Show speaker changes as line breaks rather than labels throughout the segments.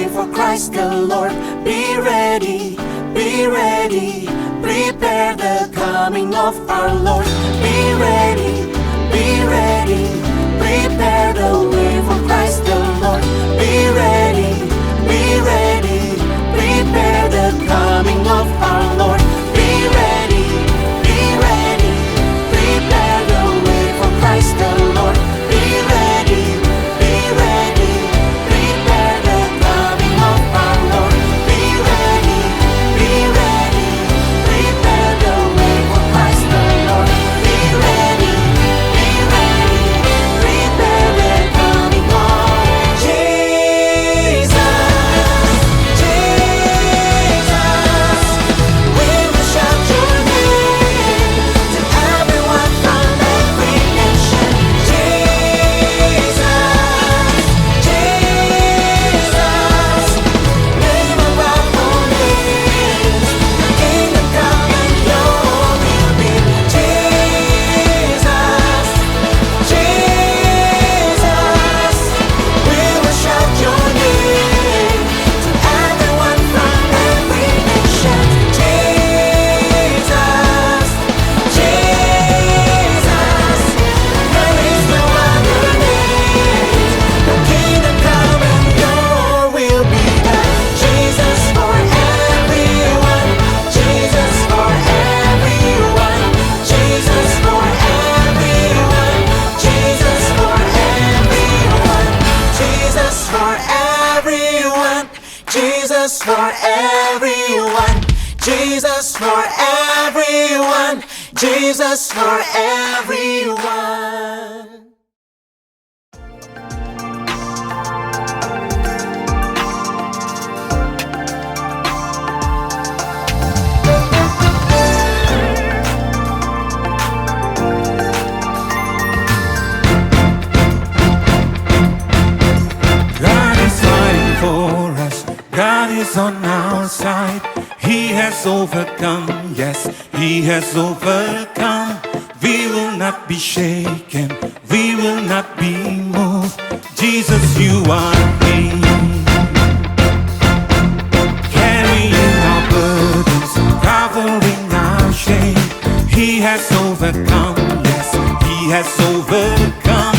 way for Christ the Lord. Be ready, prepare the coming of our Lord. Be ready, prepare the way for Christ the Lord. Be ready, prepare the coming of our Lord. Be ready, prepare the way for Christ the Lord. Be ready, prepare the coming of our Lord. Be ready, prepare the way for Christ the Lord. Be ready, prepare the coming of Jesus. We will shout your name to everyone from every nation. Jesus, name above all names. The kingdom come and your will be. Jesus, we will shout your name to everyone from every nation. Jesus, there is no other name. The kingdom come and your will be done. Jesus for everyone. Jesus for everyone. Jesus for everyone. Jesus for everyone. Jesus for everyone. Jesus for everyone. Jesus for everyone. Jesus for everyone.
God is fighting for us. God is on our side. He has overcome. Yes, He has overcome. We will not be shaken. We will not be moved. Jesus, you are King. Carrying our burdens, covering our shame. He has overcome. Yes, He has overcome.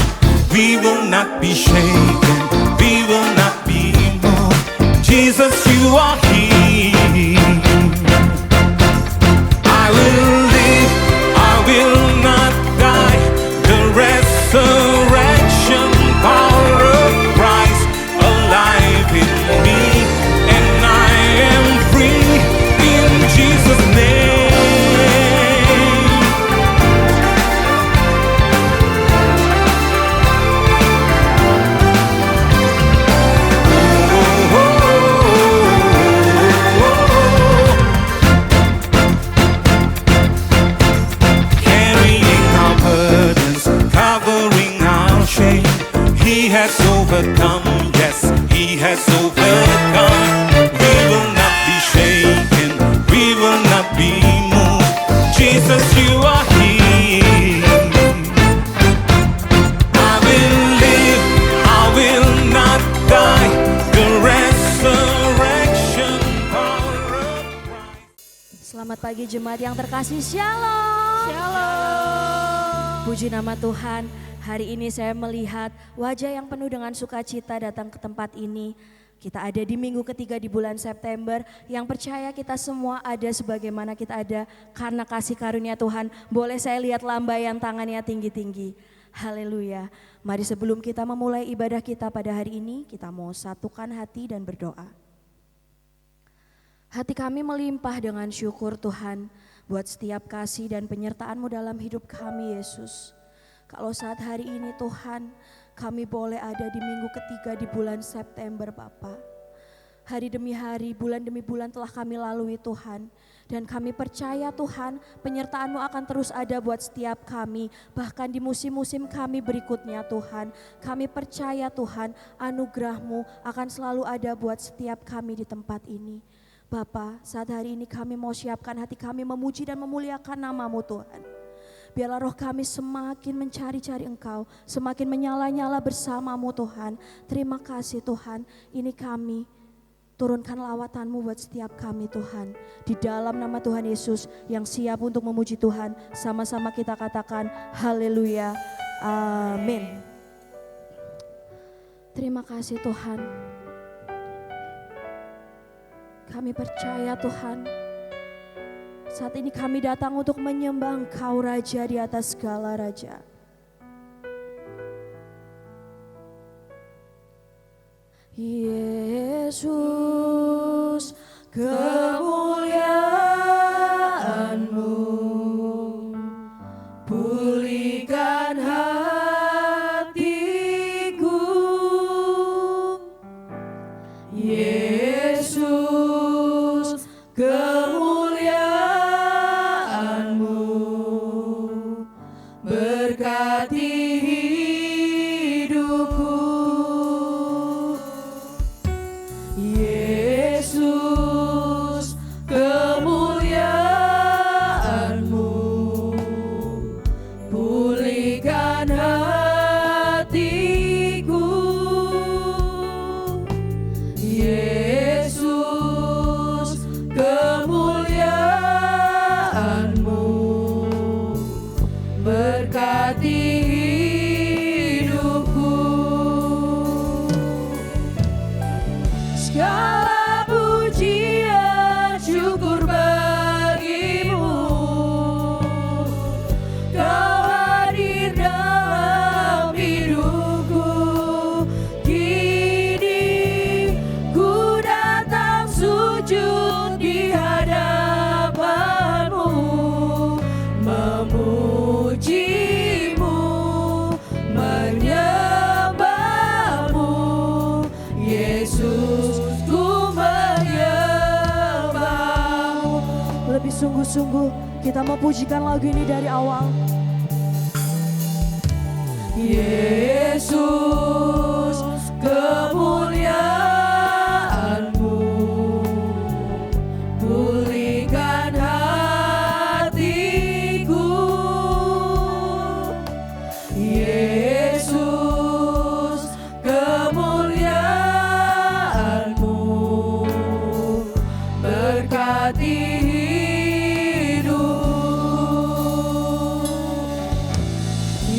We will not be shaken. We will not be moved. Jesus, you are King. I will live, I will not die. The resurrection power of Christ alive in me, and I am free in Jesus' name. Carrying our burdens, covering our shame. He has overcome, yes, He has overcome. We will not be shaken, we will not be moved. Jesus, you are King. I will live, I will not die. The resurrection power of Christ.
Selamat pagi jemaat yang terkasih, Shalom. Shalom. Puji nama Tuhan, hari ini saya melihat wajah yang penuh dengan sukacita datang ke tempat ini. Kita ada di minggu ketiga di bulan September, yang percaya kita semua ada sebagaimana kita ada karena kasih karunia Tuhan. Boleh saya lihat lambaian tangannya tinggi-tinggi. Haleluya. Mari sebelum kita memulai ibadah kita pada hari ini, kita mau satukan hati dan berdoa. Hati kami melimpah dengan syukur Tuhan buat setiap kasih dan penyertaan-Mu dalam hidup kami, Yesus. Kalau saat hari ini Tuhan, kami boleh ada di minggu ketiga di bulan September Bapa. Hari demi hari, bulan demi bulan telah kami lalui Tuhan. Dan kami percaya Tuhan, penyertaan-Mu akan terus ada buat setiap kami. Bahkan di musim-musim kami berikutnya Tuhan. Kami percaya Tuhan, anugerah-Mu akan selalu ada buat setiap kami di tempat ini. Bapa, saat hari ini kami mau siapkan hati kami memuji dan memuliakan nama-Mu Tuhan. Biarlah roh kami semakin mencari-cari Engkau, semakin menyala-nyala bersama-Mu Tuhan. Terima kasih Tuhan, ini kami Turunkan lawatan-Mu buat setiap kami Tuhan. Di dalam nama Tuhan Yesus yang siap untuk memuji Tuhan. Sama-sama kita katakan haleluya. Amin. Terima kasih Tuhan. Kami percaya Tuhan. Saat ini kami datang untuk menyembah Engkau Raja di atas segala raja. Yesus, kemuliaan-Mu pulihkan hatiku. Yesus, kemuliaan-Mu berkati hidupku. Yesus, kemuliaan-Mu pulihkan hatiku. Yesus, kemuliaan-Mu berkati hidupku. Segala pujian syukur bagi-Mu. Kau hadir dalam hidupku. Kini ku datang sujud di hadapan-Mu, memuji-Mu, menyembah-Mu. Yesus, ku menyembah-Mu. Lebih sungguh-sungguh kita memujikan lagu ini dari awal. Yesus, kemuliaan-Mu pulihkan hatiku. Yesus, kemuliaan-Mu berkati hidupku.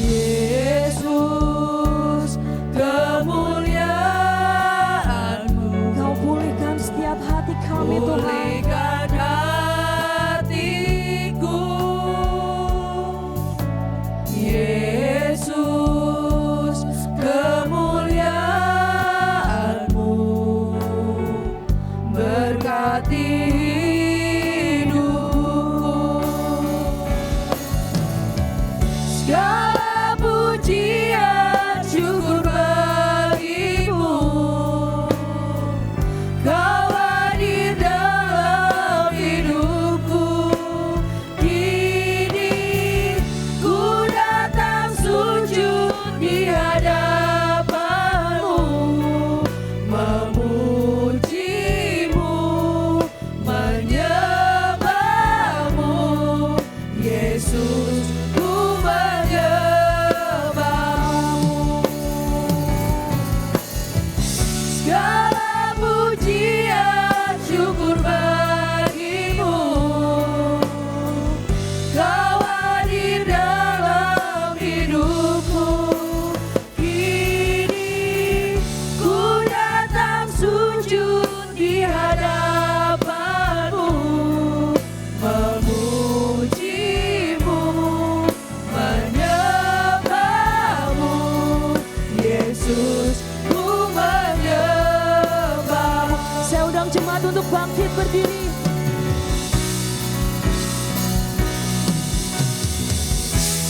Yesus, kemuliaan-Mu. Kau pulihkan setiap hati kami Tuhan. Pulihkan hatiku. Yesus, kemuliaan-Mu berkati hidupku. Segala pujian syukur bagi-Mu. Kau hadir dalam hidupku. Kini ku datang sujud di hadapan-Mu, memuji-Mu, menyembah-Mu. Yesus, ku menyembah-Mu. Segala pujian syukur bagi-Mu. Kau hadir dalam hidupku. Kini ku datang sujud di hadapan-Mu, memuji-Mu, menyembah-Mu. Yesus, ku menyembah-Mu. Saya undang jemaat untuk bangkit berdiri.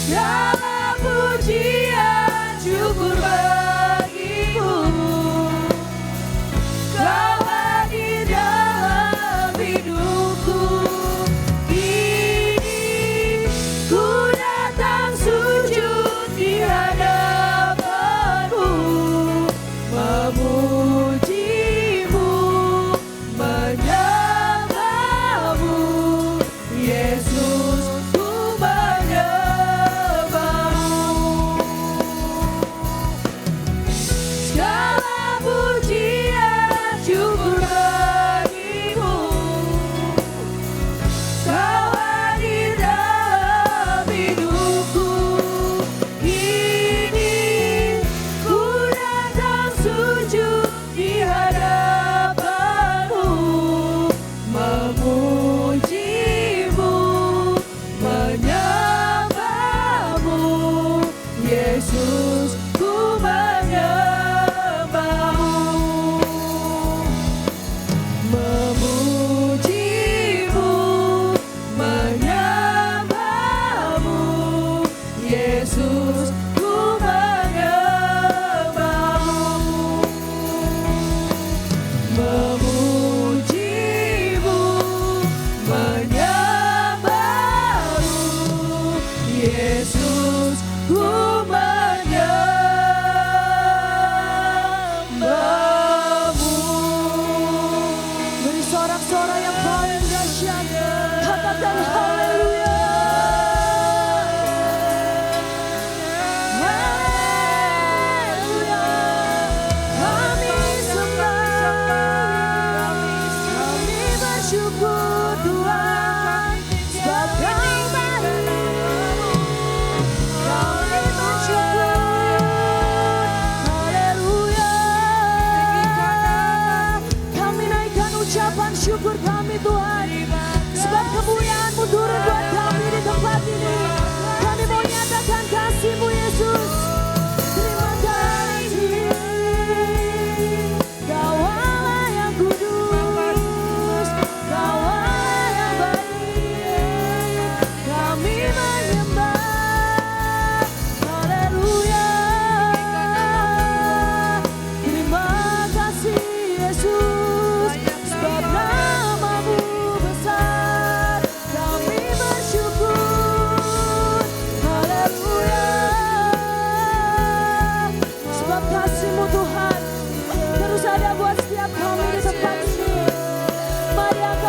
Segala pujian syukur bagi-Mu. Kau hadir dalam hidupku. Kini ku datang sujud di hadapan-Mu, memuji-Mu, menyembah-Mu.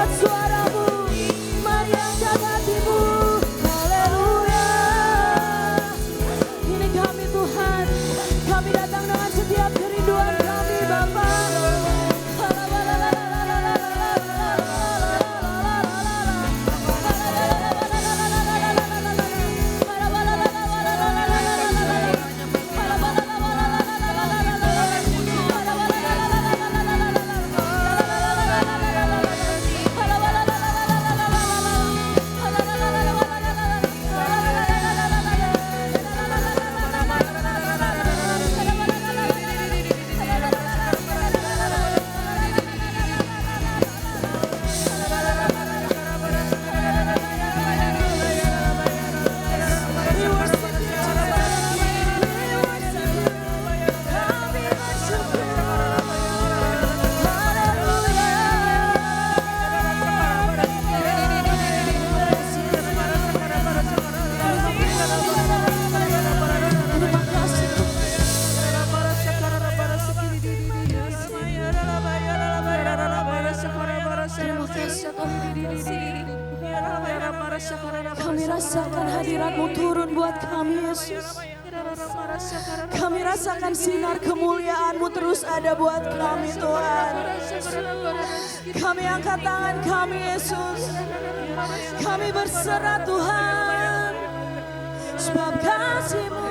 angkat suaramu, mari angkat hatimu. Haleluya. Ini kami Tuhan, kami datang dengan setiap kerinduan kami Bapa. Kami rasakan hadirat-Mu turun buat kami Yesus. Kami rasakan sinar kemuliaan-Mu terus ada buat kami Tuhan. Kami angkat tangan kami Yesus. Kami berserah Tuhan, sebab kasih-Mu.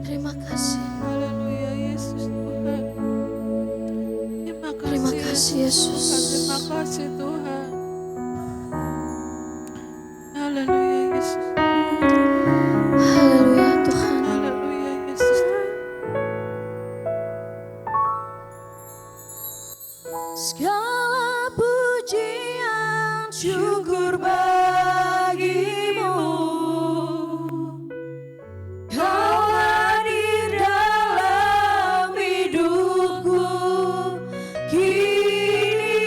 Terima kasih.
Haleluya Yesus Tuhan.
Terima kasih Yesus.
Terima kasih Tuhan. Haleluya Yesus.
Haleluya Tuhan.
Haleluya Yesus.
Segala pujian syukur bagimu. Kau hadir dalam hidupku. Kini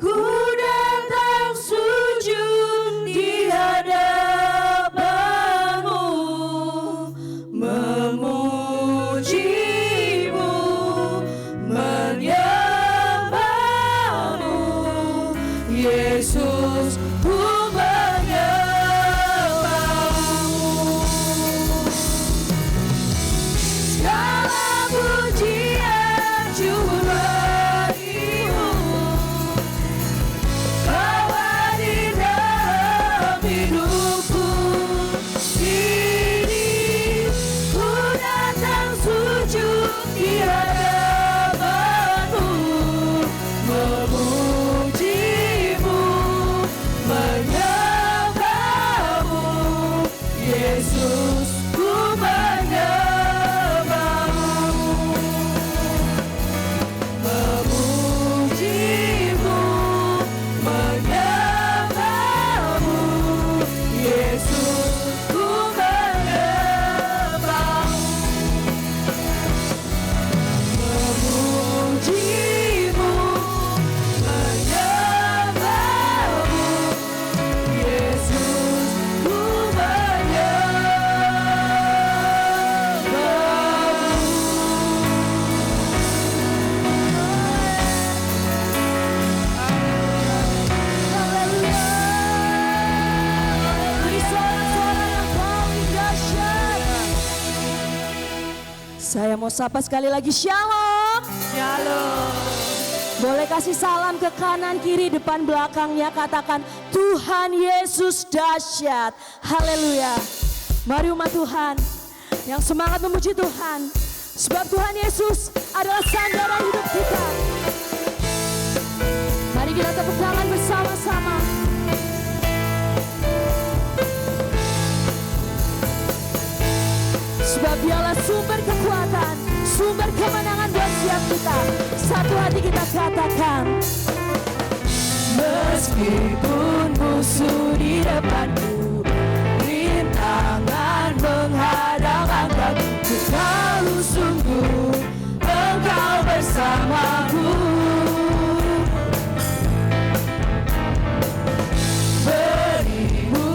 ku datang sujud di hadapanmu, memujimu, menyembahmu, Yesus, ku menyembahmu. Segala pujian syukur bagimu. Kau hadir dalam hidupku. Kini ku datang sujud di hadapanmu, memujimu, menyembahmu, Yesus, ku menyembahmu, memujimu, menyembahmu, Yesus, ku menyembahmu, memujimu, menyembahmu, Yesus, ku Saya mau sapa sekali lagi, Shalom.
Shalom.
Boleh kasih salam ke kanan, kiri, depan, belakangnya. Katakan, Tuhan Yesus dahsyat. Haleluya. Mari umat Tuhan yang semangat memuji Tuhan. Sebab Tuhan Yesus adalah sandaran hidup kita. Mari kita tepuk tangan bersama-sama. Sebab dialah sumber kekuatan, sumber kemenangan buat setiap kita. Satu hati kita katakan, meskipun musuh di depanku, rintangan menghadang angkatku, ku tahu sungguh Engkau bersamaku. Berimu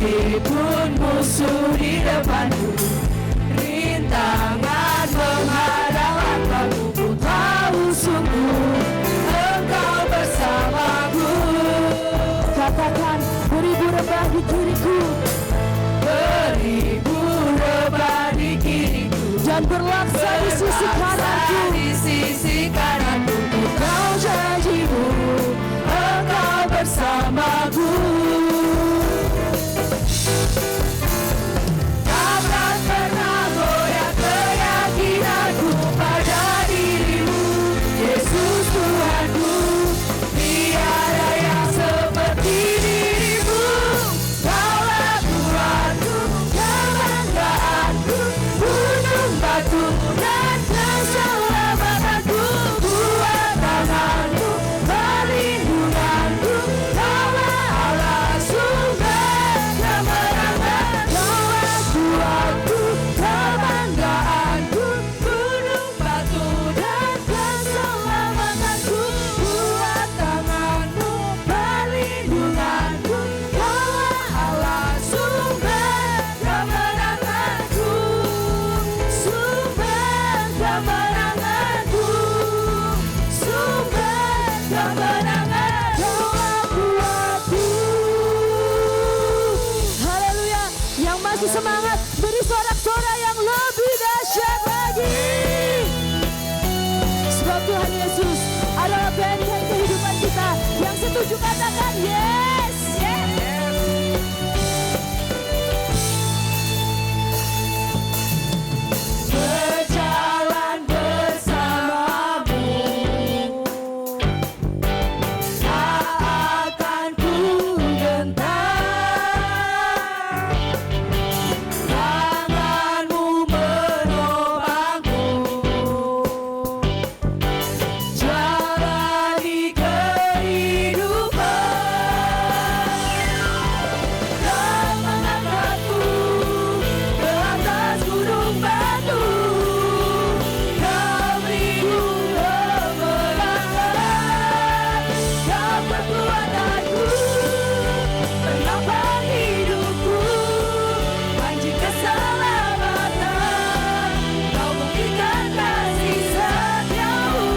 Meskipun musuh di depanku, rintangan menghadang langkahku, ku tahu sungguh Engkau bersamaku.
Katakan, beribu rebah di kiriku
Beribu rebah di kiriku
dan berlaksa di sisi kananku.
di sisi kananku. Kau janjimu, Engkau bersamaku. Takkan pernah goyah keyakinanku pada dirimu, Yesus Tuhanku. Tiada yang seperti dirimu. Kaulah Tuhanku, kebanggaanku, gunung batu dan keselamatanku, kuat tanganku, perlindunganku. Kaulah Allah sumber kemenangan. Kaulah kuatku, kebanggaanku, gunung batu dan keselamatanku, kuat tanganku, perlindunganku. Kaulah Allah sumber kemenanganku, sumber kemenanganku, sumber kemenangan. Kaulah kuatku.
Haleluya. Yang masih semangat, beri sorak-sorai yang lebih dahsyat lagi. Sebab Tuhan Yesus adalah benteng kehidupan kita. Yang setuju katakan yes.
Berjalan bersamamu, tak akan ku gentar. Tanganmu menopangku, jalani kehidupan. Dan mengangkatku ke atas gunung batu. Kau beriku kemenangan, kau kekuatanku, penopang hidupku, panji keselamatan. Kau buktikan kasih setiamu,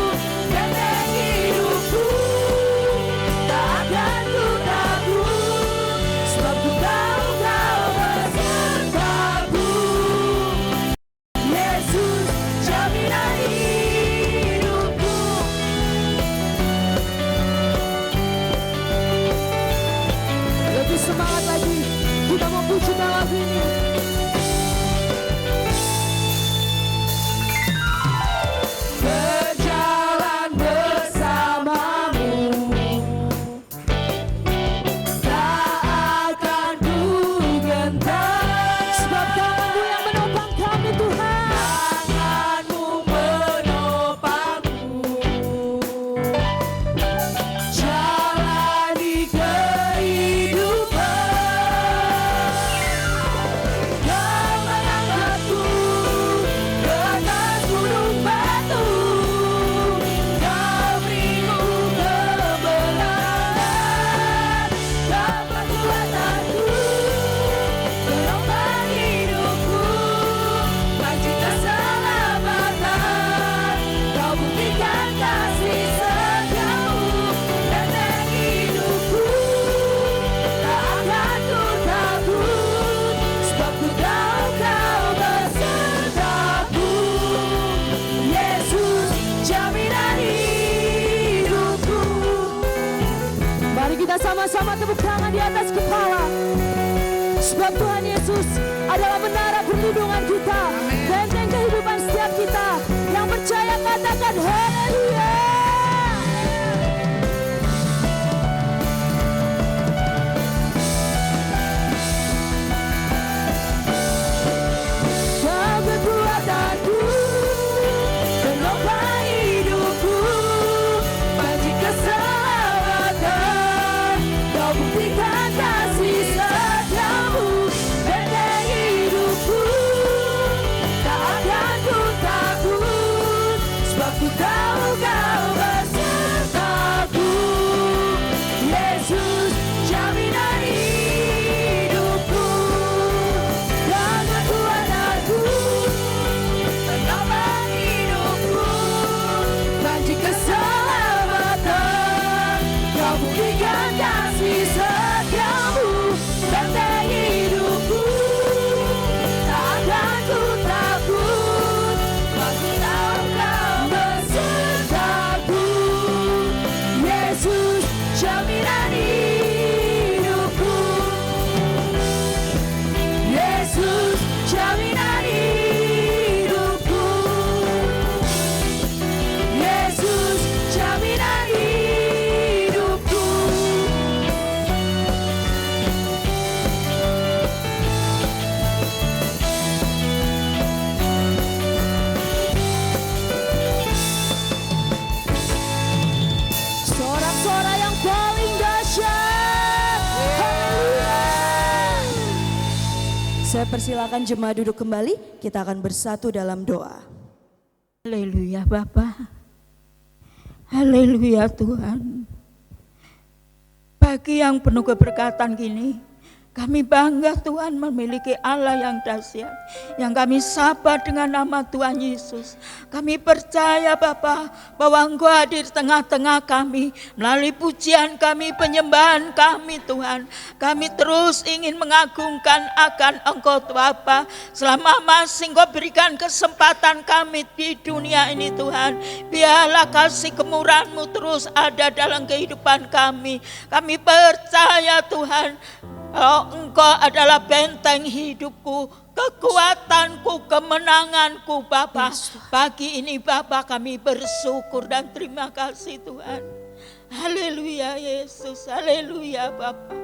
benteng hidupku, tak akan ku takut, sebab ku tahu Kau besertaku. Yesus jaminan hidupku.
Lebih semangat lagi, kita memuji dalam ini.
Berjalan bersamamu, tak akan ku gentar.
Sebab tanganmu yang menopang kami Tuhan.
Tanganmu menopangku, jalani kehidupan. Kau mengangkatku ke atas gunung batu. Kau beriku kemenangan, Kau kekuatanku, penopang hidupku, panji keselamatan. Kau buktikan kasih setiamu, benteng hidupku, tak akan ku takut, sebab ku tahu Kau besertaku. Yesus jaminan hidupku.
Mari kita sama-sama tepuk tangan di atas kepala. Sebab Tuhan Yesus adalah menara perlindungan kita, benteng kehidupan setiap kita. Yang percaya katakan haleluya.
Kau kekuatanku, penopang hidupku, panji keselamatan. Kau buktikan kasih setiamu, benteng hidupku, tak akan ku takut, sebab ku tahu Kau
Saya persilakan jemaat duduk kembali, kita akan bersatu dalam doa.
Haleluya Bapa. Haleluya Tuhan. Pagi yang penuh keberkatan gini, kami bangga Tuhan memiliki Allah yang dahsyat, yang kami sapa dengan nama Tuhan Yesus. Kami percaya Bapa bahwa Engkau hadir tengah-tengah kami melalui pujian kami, penyembahan kami Tuhan. Kami terus ingin mengagungkan akan Engkau Bapa. Selama masih Engkau berikan kesempatan kami di dunia ini Tuhan, biarlah kasih kemurahan-Mu terus ada dalam kehidupan kami. Kami percaya Tuhan, oh, Engkau adalah benteng hidupku, kekuatanku, kemenanganku Bapa. Pagi ini Bapa kami bersyukur dan terima kasih Tuhan. Haleluya Yesus, haleluya Bapa.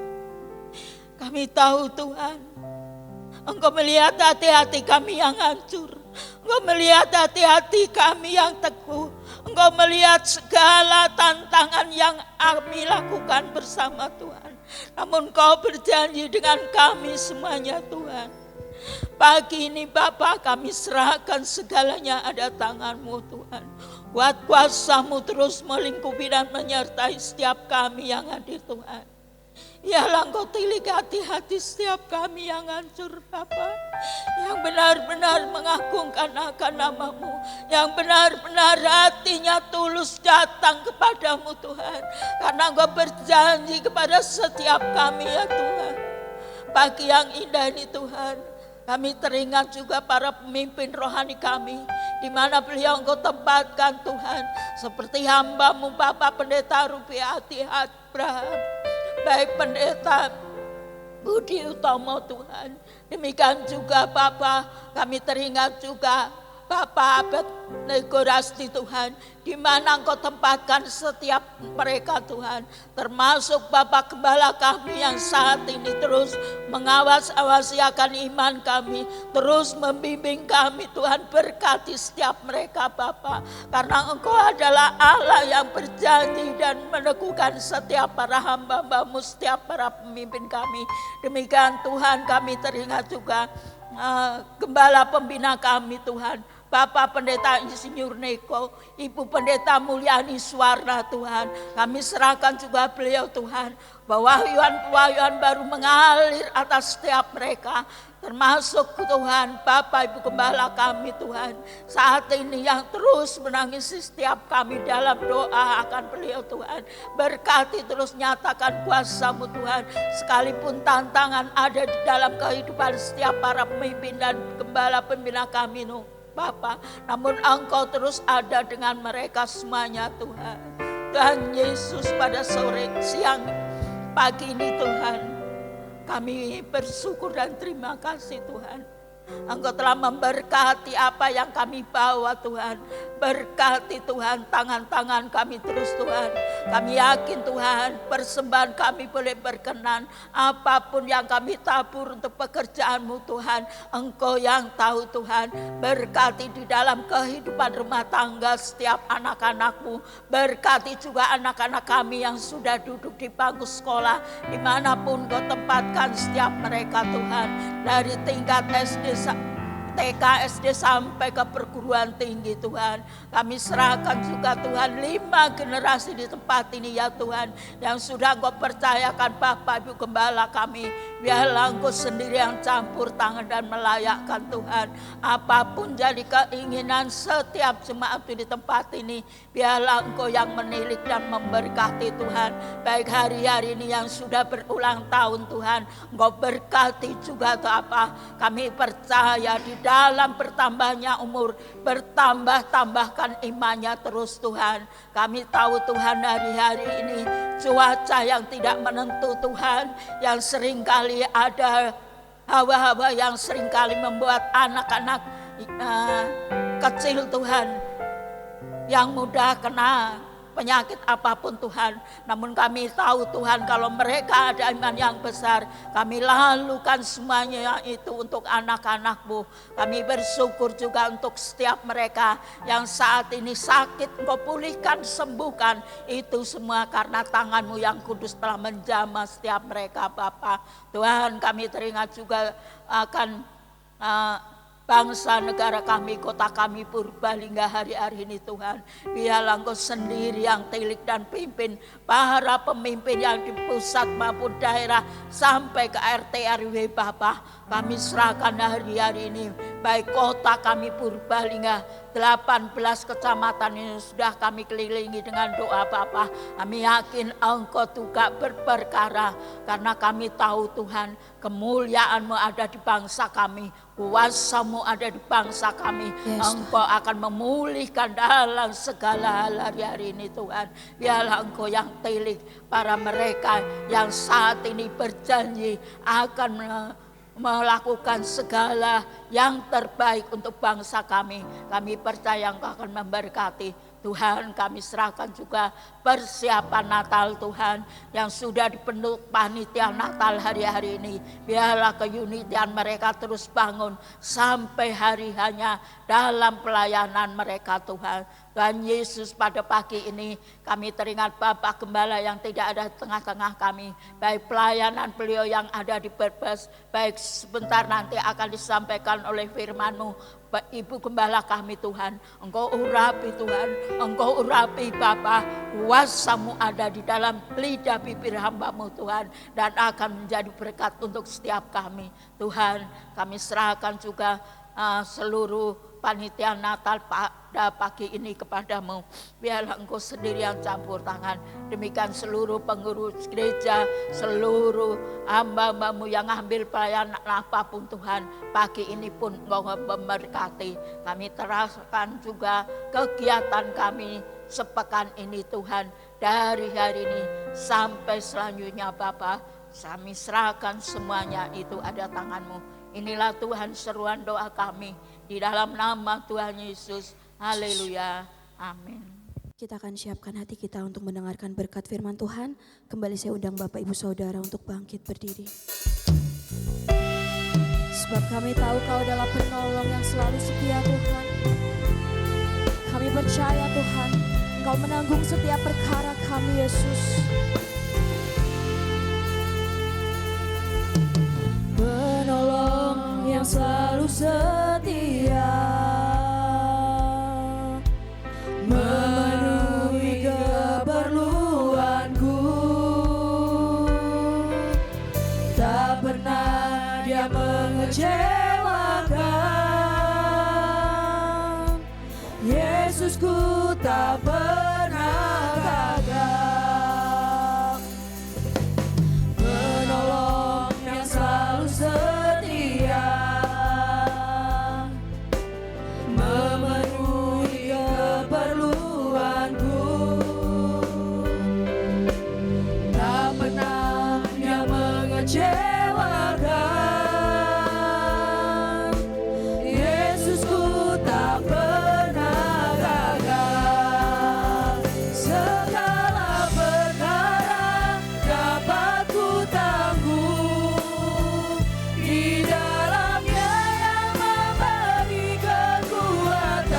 Kami tahu Tuhan, Engkau melihat hati-hati kami yang hancur. Engkau melihat hati-hati kami yang teguh. Engkau melihat segala tantangan yang kami lakukan bersama Tuhan. Namun Kau berjanji dengan kami semuanya Tuhan. Pagi ini Bapa kami serahkan segalanya ada tangan-Mu Tuhan. Kuat kuasa-Mu terus melingkupi dan menyertai setiap kami yang hadir Tuhan. Yalah Engkau tilik hati-hati setiap kami yang hancur Bapa, yang benar-benar mengagungkan akan nama-Mu, yang benar-benar hatinya tulus datang kepadamu Tuhan, karena Engkau berjanji kepada setiap kami ya Tuhan. Pagi yang indah ini Tuhan, kami teringat juga para pemimpin rohani kami, di mana beliau Engkau tempatkan Tuhan, seperti hamba-Mu Bapak Pendeta Rupiati Abraham, baik Pendeta Budi Utomo Tuhan. Demikian juga Bapa, kami teringat juga Bapak Abed Nego Rasti Tuhan, di mana Engkau tempatkan setiap mereka Tuhan, termasuk Bapak Gembala kami yang saat ini terus mengawasi akan iman kami, terus membimbing kami Tuhan. Berkati setiap mereka Bapak, karena Engkau adalah Allah yang berjanji dan meneguhkan setiap para hamba-Mu, setiap para pemimpin kami. Demikian Tuhan, kami teringat juga Gembala pembina kami Tuhan, Bapak Pendeta Insinyur Neko, Ibu Pendeta Mulyani Suwarna Tuhan. Kami serahkan juga beliau Tuhan, bahwa wahyuan baru mengalir atas setiap mereka, termasuk Tuhan Bapak Ibu Gembala kami Tuhan, saat ini yang terus menangisi setiap kami dalam doa akan beliau Tuhan. Berkati terus, nyatakan kuasa-Mu Tuhan, sekalipun tantangan ada di dalam kehidupan setiap para pemimpin dan gembala pembina kami Bapa, namun Engkau terus ada dengan mereka semuanya Tuhan. Tuhan Yesus, pada sore, siang, pagi ini Tuhan, kami bersyukur dan terima kasih Tuhan. Engkau telah memberkati apa yang kami bawa Tuhan. Berkati Tuhan tangan-tangan kami terus Tuhan. Kami yakin Tuhan, persembahan kami boleh berkenan. Apapun yang kami tabur untuk pekerjaan-Mu Tuhan, Engkau yang tahu Tuhan. Berkati di dalam kehidupan rumah tangga setiap anak-anak-Mu. Berkati juga anak-anak kami yang sudah duduk di bangku sekolah, dimanapun Kau tempatkan setiap mereka Tuhan. Dari tingkat SD, TK, SD sampai ke perguruan tinggi Tuhan. Kami serahkan juga Tuhan 5 generasi di tempat ini ya Tuhan, yang sudah Engkau percayakan Bapak Ibu Gembala kami. Biarlah Engkau sendiri yang campur tangan dan melayakkan Tuhan. Apapun jadi keinginan setiap jemaat di tempat ini, biarlah Engkau yang menilik dan memberkati Tuhan. Baik hari-hari ini yang sudah berulang tahun Tuhan, Engkau berkati juga kami percaya di dalam bertambahnya umur, bertambah-tambahkan imannya terus Tuhan. Kami tahu Tuhan hari-hari ini cuaca yang tidak menentu Tuhan, yang seringkali ada hawa-hawa yang seringkali membuat anak-anak kecil Tuhan yang mudah kena penyakit apapun Tuhan. Namun kami tahu Tuhan, kalau mereka ada iman yang besar, kami lalukan semuanya itu untuk anak-anak-Mu. Kami bersyukur juga untuk setiap mereka yang saat ini sakit, Engkau pulihkan, sembuhkan. Itu semua karena tangan-Mu yang kudus telah menjamah setiap mereka Bapa. Tuhan, kami teringat juga akan bangsa negara kami, kota kami Purbalingga hari-hari ini Tuhan. Biarlah Engkau sendiri yang tilik dan pimpin para pemimpin yang di pusat maupun daerah sampai ke RT RW Bapa. Kami serahkan hari-hari ini baik kota kami Purbalingga, 18 kecamatan ini sudah kami kelilingi dengan doa Bapa. Kami yakin Engkau juga berperkara, karena kami tahu Tuhan, kemuliaan-Mu ada di bangsa kami, kuasa-Mu ada di bangsa kami.
Yes,
Engkau akan memulihkan dalam segala hal hari-hari ini Tuhan. Biarlah Engkau yang tilik para mereka yang saat ini berjanji akan melakukan segala yang terbaik untuk bangsa kami. Kami percaya Engkau akan memberkati. Tuhan, kami serahkan juga persiapan Natal Tuhan yang sudah dipenuhi panitia Natal hari-hari ini. Biarlah keunitian mereka terus bangun sampai hari hanya dalam pelayanan mereka Tuhan. Tuhan Yesus, pada pagi ini kami teringat Bapak Gembala yang tidak ada di tengah-tengah kami. Baik pelayanan beliau yang ada di Brebes, baik sebentar nanti akan disampaikan oleh firman-Mu. Ibu Gembala kami Tuhan, Engkau urapi Tuhan, Engkau urapi Bapa, kuasa-Mu ada di dalam lidah bibir hamba-Mu Tuhan, dan akan menjadi berkat untuk setiap kami. Tuhan, kami serahkan juga seluruh panitia Natal pada pagi ini kepadamu. Biarlah Engkau sendiri yang campur tangan. Demikian seluruh pengurus gereja, seluruh hamba-Hamba-Mu yang ambil pelayanan apapun Tuhan, pagi ini pun Engkau memberkati. Kami teraskan juga kegiatan kami sepekan ini Tuhan, dari hari ini sampai selanjutnya Bapa. Kami serahkan semuanya itu ada tangan-Mu. Inilah Tuhan seruan doa kami di dalam nama Tuhan Yesus. Haleluya. Amin.
Kita akan siapkan hati kita untuk mendengarkan berkat firman Tuhan. Kembali saya undang Bapak Ibu Saudara untuk bangkit berdiri. Sebab kami tahu Kau adalah penolong yang selalu setia Tuhan. Kami percaya Tuhan, Engkau menanggung setiap perkara kami Yesus. Penolong yang selalu setia, memenuhi keperluanku. Tak pernah Dia mengecewakan. Yesusku tak pernah gagal. Penolong yang selalu setia, memenuhi keperluanku. Tak pernah Dia mengecewakan. Yesusku tak pernah gagal. Segala perkara dapat ku tanggung, di dalamnya yang memberi kekuatan.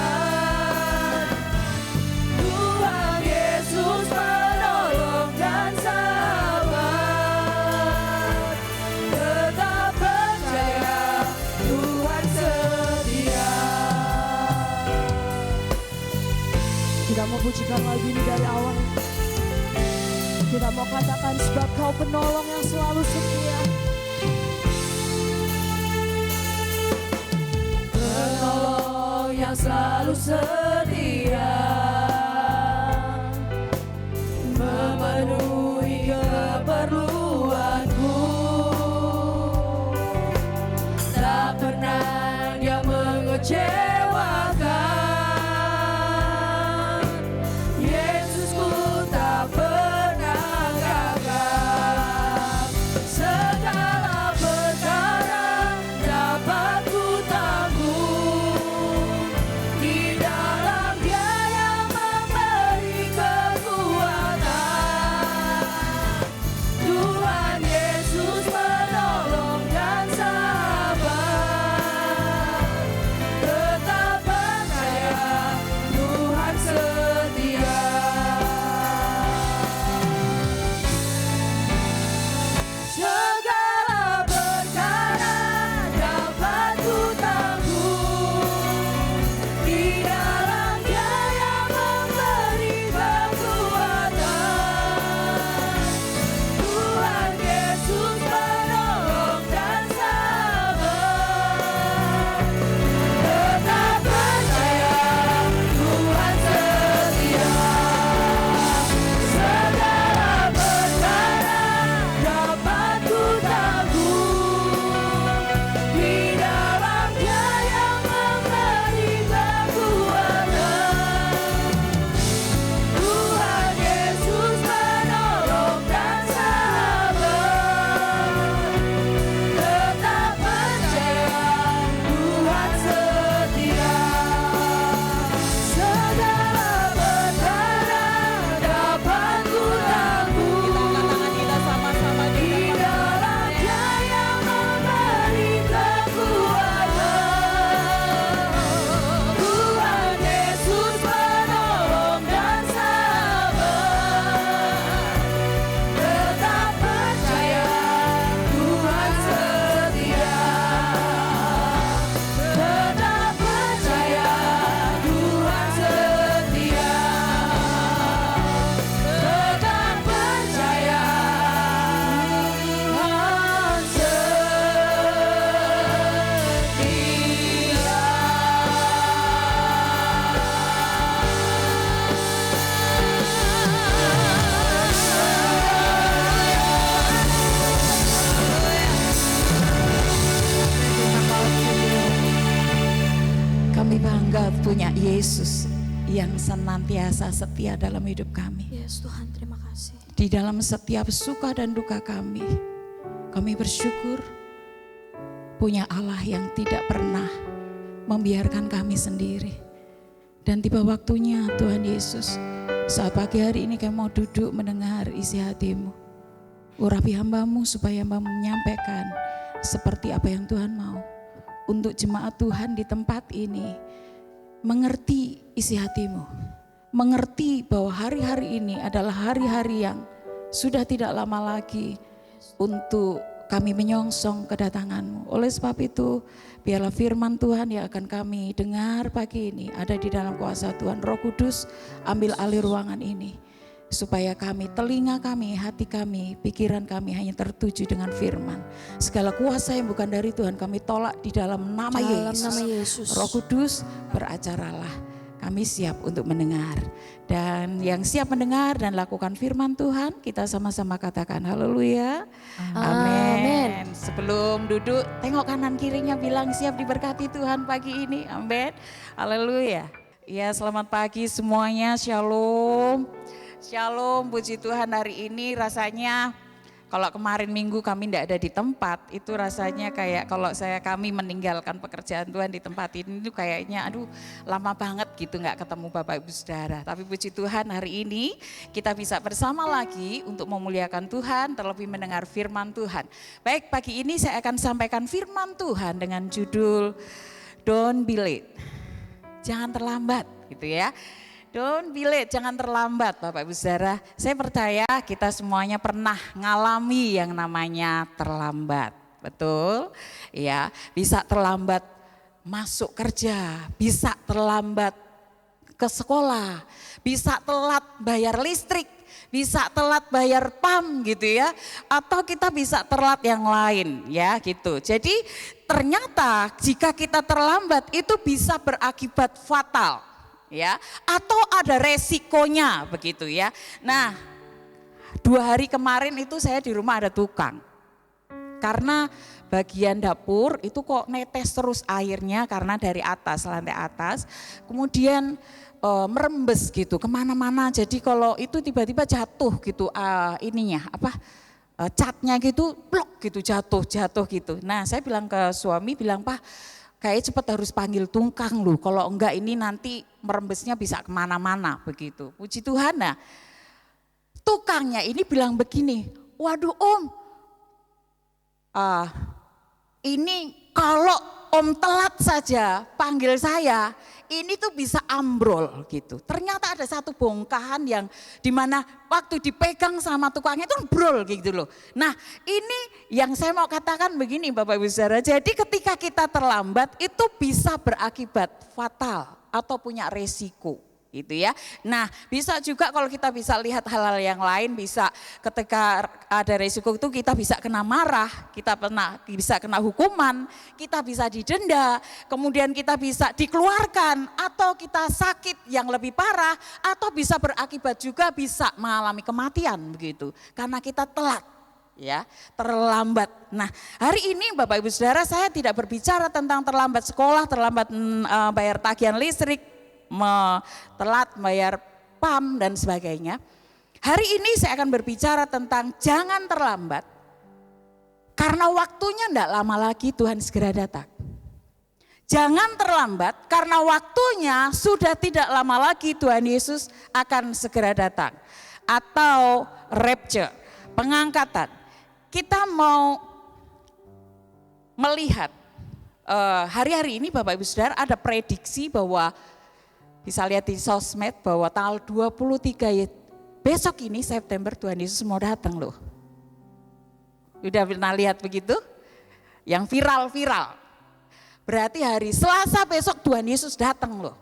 Tuhan Yesus menolong dan sabar. Tetap percaya Tuhan setia. Kita mau pujikan lagu ini dari awal. Kita mau katakan sebab Kau penolong yang selalu setia. Penolong yang selalu setia, memenuhi keperluanku. Tak pernah Dia mengecewakan. Yesusku tak pernah gagal. Segala perkara dapat ku tanggung, di dalam Dia yang memberi kekuatan.
kita punya Yesus yang senantiasa setia dalam hidup kami.
Yes Tuhan, terima kasih.
Di dalam setiap suka dan duka kami bersyukur punya Allah yang tidak pernah membiarkan kami sendiri. Dan tiba waktunya Tuhan Yesus, saat pagi hari ini kami mau duduk mendengar isi hatimu. Urapi hambamu supaya hambamu menyampaikan seperti apa yang Tuhan mau. Untuk jemaat Tuhan di tempat ini, mengerti isi hatimu. Mengerti bahwa hari-hari ini adalah hari-hari yang sudah tidak lama lagi untuk kami menyongsong kedatanganmu. Oleh sebab itu, biarlah firman Tuhan yang akan kami dengar pagi ini ada di dalam kuasa Tuhan. Roh Kudus, ambil alih ruangan ini. Supaya kami, telinga kami, hati kami, pikiran kami hanya tertuju dengan firman. Segala kuasa yang bukan dari Tuhan kami tolak di dalam nama Yesus. Roh Kudus, beracaralah. Kami siap untuk mendengar. Dan yang siap mendengar dan lakukan firman Tuhan, kita sama-sama katakan haleluya. Amin. Sebelum duduk, tengok kanan kirinya, bilang siap diberkati Tuhan pagi ini. Amin. Haleluya. Ya, selamat pagi semuanya. Shalom. Shalom, puji Tuhan. Hari ini rasanya kalau kemarin minggu kami tidak ada di tempat, itu rasanya kayak kalau kami meninggalkan pekerjaan Tuhan di tempat ini itu kayaknya aduh lama banget gitu nggak ketemu Bapak Ibu Saudara. Tapi puji Tuhan hari ini kita bisa bersama lagi untuk memuliakan Tuhan, terlebih mendengar firman Tuhan. Baik, pagi ini saya akan sampaikan firman Tuhan dengan judul Don't be late. Jangan terlambat gitu ya. Don't be late, jangan terlambat Bapak Ibu Saudara. Saya percaya kita semuanya pernah ngalami yang namanya terlambat. Betul? Ya, bisa terlambat masuk kerja, bisa terlambat ke sekolah, bisa telat bayar listrik, bisa telat bayar PAM gitu ya. Atau kita bisa telat yang lain ya gitu. Jadi ternyata jika kita terlambat itu bisa berakibat fatal. Ya, atau ada resikonya begitu ya. Nah, 2 hari kemarin itu saya di rumah ada tukang. Karena bagian dapur itu kok netes terus airnya karena dari atas, lantai atas. Kemudian merembes gitu kemana-mana. Jadi kalau itu tiba-tiba jatuh gitu catnya gitu blok gitu jatuh gitu. Nah, saya bilang ke suami, bilang Pak, kayak cepat harus panggil tukang loh, kalau enggak ini nanti merembesnya bisa kemana-mana begitu. Puji Tuhan. Nah, tukangnya ini bilang begini, waduh Om, ini kalau Om telat saja panggil saya, ini tuh bisa ambrol gitu. Ternyata ada satu bongkahan yang dimana waktu dipegang sama tukangnya itu ambrol gitu loh. Nah, ini yang saya mau katakan begini Bapak Ibu Saudara. Jadi ketika kita terlambat itu bisa berakibat fatal atau punya resiko. Gitu ya. Nah, bisa juga kalau kita bisa lihat hal-hal yang lain, bisa ketika ada resiko itu kita bisa kena marah, kita bisa kena hukuman, kita bisa didenda, kemudian kita bisa dikeluarkan, atau kita sakit yang lebih parah, atau bisa berakibat juga bisa mengalami kematian begitu, karena kita telat. Ya, terlambat. Nah, hari ini Bapak Ibu Saudara, saya tidak berbicara tentang terlambat sekolah, terlambat bayar tagihan listrik, telat bayar PAM dan sebagainya. Hari ini saya akan berbicara tentang jangan terlambat, karena waktunya tidak lama lagi Tuhan segera datang. Jangan terlambat karena waktunya sudah tidak lama lagi Tuhan Yesus akan segera datang. Atau rapture, pengangkatan. Kita mau melihat hari-hari ini Bapak Ibu Saudara ada prediksi bahwa bisa lihat di sosmed bahwa tanggal 23 besok ini September Tuhan Yesus mau datang loh. Udah pernah lihat begitu? Yang viral-viral. Berarti hari Selasa besok Tuhan Yesus datang loh.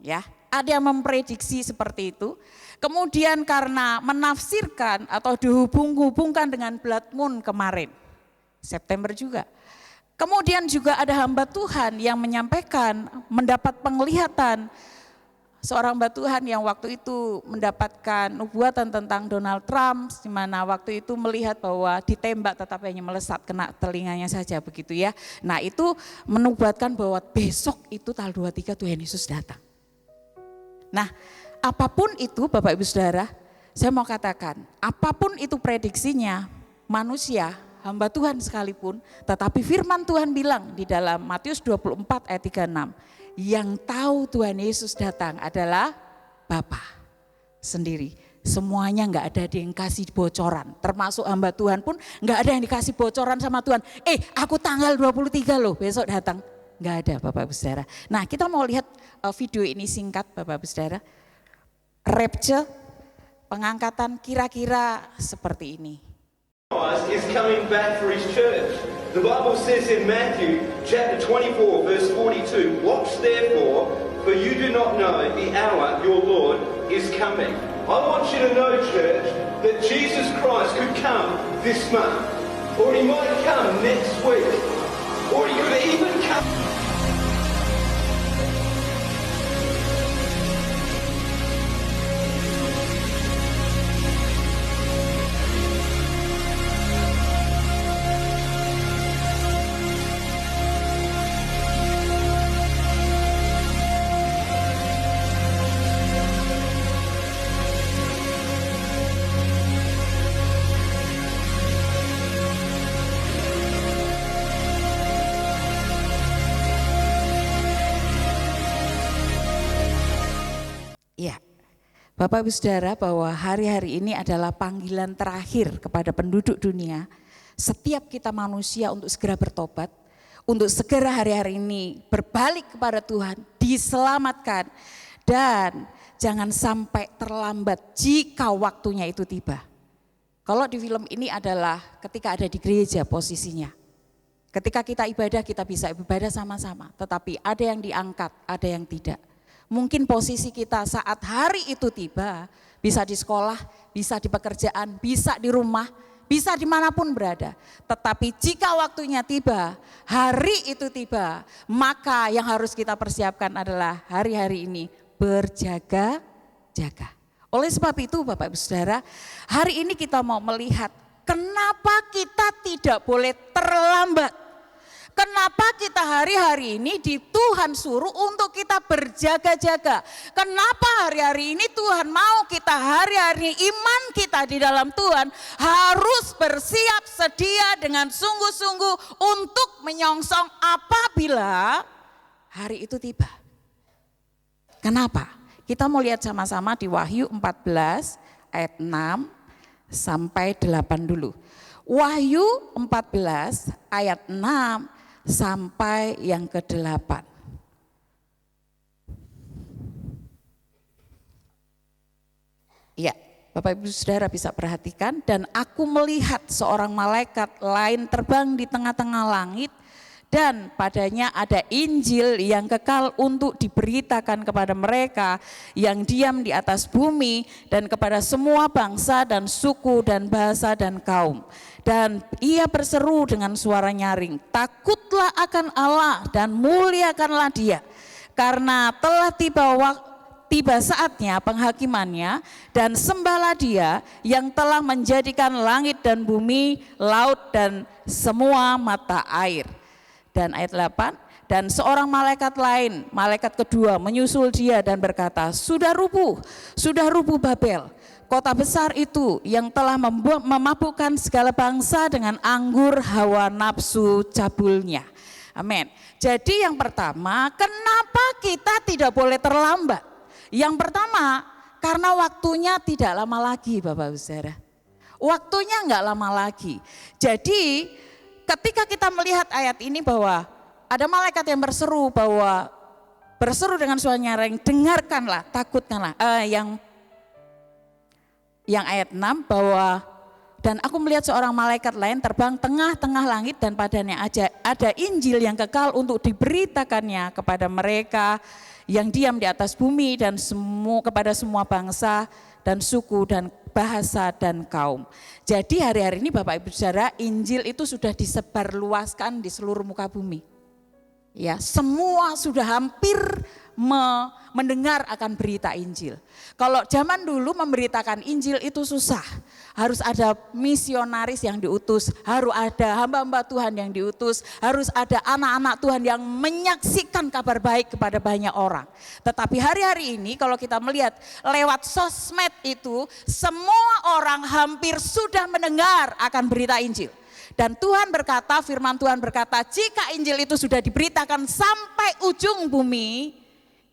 Ya, ada yang memprediksi seperti itu. Kemudian karena menafsirkan atau dihubung-hubungkan dengan blood moon kemarin. September juga. Kemudian juga ada hamba Tuhan yang menyampaikan mendapat penglihatan
seorang hamba Tuhan yang waktu itu mendapatkan nubuatan tentang Donald Trump, di mana waktu itu melihat bahwa ditembak tetapi hanya melesat kena telinganya saja begitu ya. Nah itu menubuatkan bahwa besok itu tanggal 23 Tuhan Yesus datang. Nah apapun itu Bapak Ibu Saudara, saya mau katakan apapun itu prediksinya manusia, hamba Tuhan sekalipun, tetapi firman Tuhan bilang di dalam Matius 24 ayat 36, yang tahu Tuhan Yesus datang adalah Bapa sendiri. Semuanya enggak ada yang kasih bocoran, termasuk hamba Tuhan pun enggak ada yang dikasih bocoran sama Tuhan. Aku tanggal 23 loh besok datang. Enggak ada Bapak Ibu Saudara. Nah kita mau lihat video ini singkat Bapak Ibu Saudara. Rapture, pengangkatan kira-kira seperti ini.
Christ is coming back for his church. The Bible says in Matthew chapter 24 verse 42, watch therefore, for you do not know the hour your Lord is coming. I want you to know, church, that Jesus Christ could come this month, or he might come next week, or he could even come.
Ya, Bapak Ibu Saudara, bahwa hari-hari ini adalah panggilan terakhir kepada penduduk dunia. Setiap kita manusia untuk segera bertobat, untuk segera hari-hari ini berbalik kepada Tuhan, diselamatkan. Dan jangan sampai terlambat jika waktunya itu tiba. Kalau di film ini adalah ketika ada di gereja posisinya. Ketika kita ibadah, kita bisa ibadah sama-sama. Tetapi ada yang diangkat, ada yang tidak. Mungkin posisi kita saat hari itu tiba, bisa di sekolah, bisa di pekerjaan, bisa di rumah, bisa dimanapun berada. Tetapi jika waktunya tiba, hari itu tiba, maka yang harus kita persiapkan adalah hari-hari ini berjaga-jaga. Oleh sebab itu Bapak Ibu Saudara, hari ini kita mau melihat kenapa kita tidak boleh terlambat. Kenapa kita hari-hari ini di Tuhan suruh untuk kita berjaga-jaga? Kenapa hari-hari ini Tuhan mau kita hari-hari iman kita di dalam Tuhan harus bersiap sedia dengan sungguh-sungguh untuk menyongsong apabila hari itu tiba. Kenapa? Kita mau lihat sama-sama di Wahyu 14 ayat 6 sampai 8 dulu. Wahyu 14 ayat 6 sampai yang ke-8. Ya, Bapak Ibu Saudara bisa perhatikan, dan aku melihat seorang malaikat lain terbang di tengah-tengah langit, dan padanya ada Injil yang kekal untuk diberitakan kepada mereka yang diam di atas bumi dan kepada semua bangsa dan suku dan bahasa dan kaum. Dan ia berseru dengan suara nyaring, takutlah akan Allah dan muliakanlah Dia, karena telah tiba saatnya penghakimannya, dan sembahlah Dia yang telah menjadikan langit dan bumi, laut dan semua mata air. Dan ayat 8, dan seorang malaikat lain, malaikat kedua menyusul Dia dan berkata, sudah rubuh Babel, kota besar itu yang telah memabukkan segala bangsa dengan anggur hawa nafsu cabulnya. Amin. Jadi yang pertama, kenapa kita tidak boleh terlambat? Yang pertama, karena waktunya tidak lama lagi Bapak Ibu Saudara. Waktunya enggak lama lagi. Jadi ketika kita melihat ayat ini bahwa ada malaikat yang berseru dengan suara nyaring, dengarkanlah, takutkanlah. Yang ayat 6 bahwa dan aku melihat seorang malaikat lain terbang tengah-tengah langit, dan padanya ada Injil yang kekal untuk diberitakannya kepada mereka yang diam di atas bumi dan kepada semua bangsa dan suku dan bahasa dan kaum. Jadi hari-hari ini Bapak Ibu Saudara, Injil itu sudah disebarluaskan di seluruh muka bumi. Ya, semua sudah hampir mendengar akan berita Injil. Kalau zaman dulu memberitakan Injil itu susah. Harus ada misionaris yang diutus, harus ada hamba-hamba Tuhan yang diutus, harus ada anak-anak Tuhan yang menyaksikan kabar baik kepada banyak orang. Tetapi hari-hari ini kalau kita melihat lewat sosmed itu, semua orang hampir sudah mendengar akan berita Injil. Dan Tuhan berkata, firman Tuhan berkata, jika Injil itu sudah diberitakan sampai ujung bumi,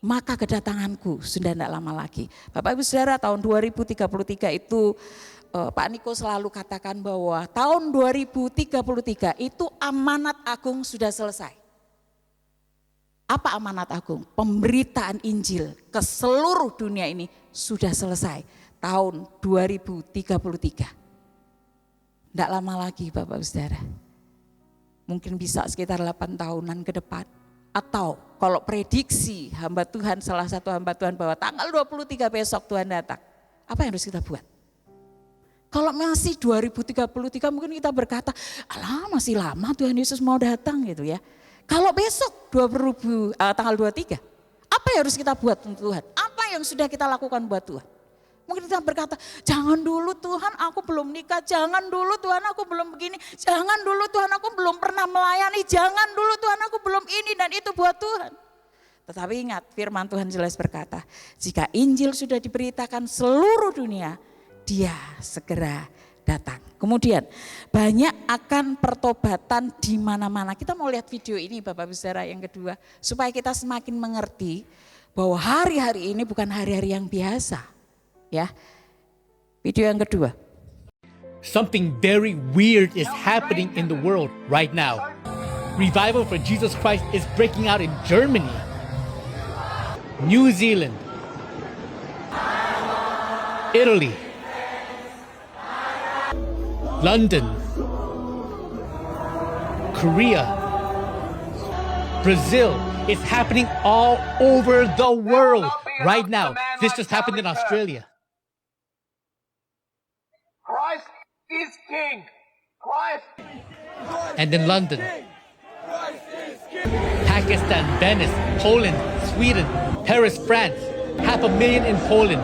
maka kedatanganku sudah tidak lama lagi. Bapak Ibu Saudara, tahun 2033 itu Pak Niko selalu katakan bahwa tahun 2033 itu amanat agung sudah selesai. Apa amanat agung? Pemberitaan Injil ke seluruh dunia ini sudah selesai tahun 2033. Tidak lama lagi Bapak Ibu Saudara. Mungkin bisa sekitar 8 tahunan ke depan. Atau kalau prediksi hamba Tuhan, salah satu hamba Tuhan bahwa tanggal 23 besok Tuhan datang. Apa yang harus kita buat? Kalau masih 2033 mungkin kita berkata, alah masih lama Tuhan Yesus mau datang gitu ya. Kalau besok tanggal 23, apa yang harus kita buat untuk Tuhan? Apa yang sudah kita lakukan buat Tuhan? Mungkin kita berkata, jangan dulu Tuhan aku belum nikah, jangan dulu Tuhan aku belum begini, jangan dulu Tuhan aku belum pernah melayani, jangan dulu Tuhan aku belum ini dan itu buat Tuhan. Tetapi ingat firman Tuhan jelas berkata, jika Injil sudah diberitakan seluruh dunia, Dia segera datang. Kemudian banyak akan pertobatan di mana-mana. Kita mau lihat video ini Bapak Ibu Saudara yang kedua, supaya kita semakin mengerti bahwa hari-hari ini bukan hari-hari yang biasa. Ya, video yang kedua.
Something very weird is happening in the world right now. Revival for Jesus Christ is breaking out in Germany, New Zealand, Italy, London, Korea, Brazil. It's happening all over the world right now. This just happened in Australia.
Christ is King. Christ.
And in London, Pakistan, Venice, Poland, Sweden, Paris, France, 500,000 in Poland,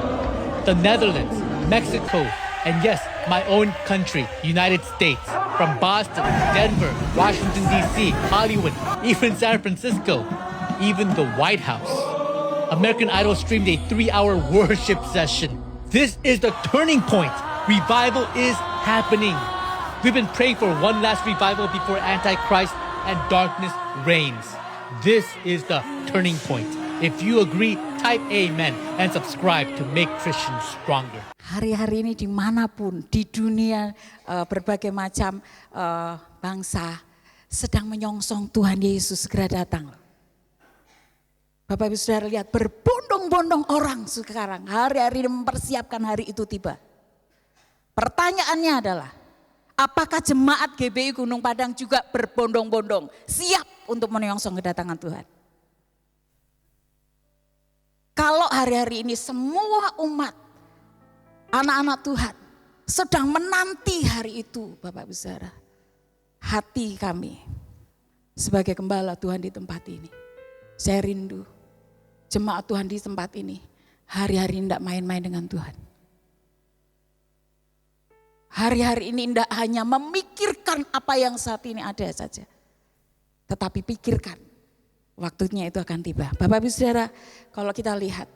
the Netherlands, Mexico, and yes, my own country, United States, from Boston, Denver, Washington, D.C., Hollywood, even San Francisco, even the White House. American Idol streamed a 3-hour worship session. This is the turning point. Revival is happening. We've been praying for one last revival before Antichrist and darkness reigns. This is the turning point. If you agree, type amen and subscribe to make Christians stronger.
Hari-hari ini dimanapun di dunia berbagai macam bangsa sedang menyongsong Tuhan Yesus segera datang. Bapak Ibu Saudara lihat berbondong-bondong orang sekarang hari-hari ini mempersiapkan hari itu tiba. Pertanyaannya adalah, apakah jemaat GBI Gunung Padang juga berbondong-bondong siap untuk menyongsong kedatangan Tuhan? Kalau hari-hari ini semua umat, anak-anak Tuhan sedang menanti hari itu, Bapak Ibu Saudara, hati kami sebagai gembala Tuhan di tempat ini, saya rindu jemaat Tuhan di tempat ini hari-hari ini tidak main-main dengan Tuhan. Hari-hari ini tidak hanya memikirkan apa yang saat ini ada saja, tetapi pikirkan waktunya itu akan tiba. Bapak Ibu Saudara, kalau kita lihat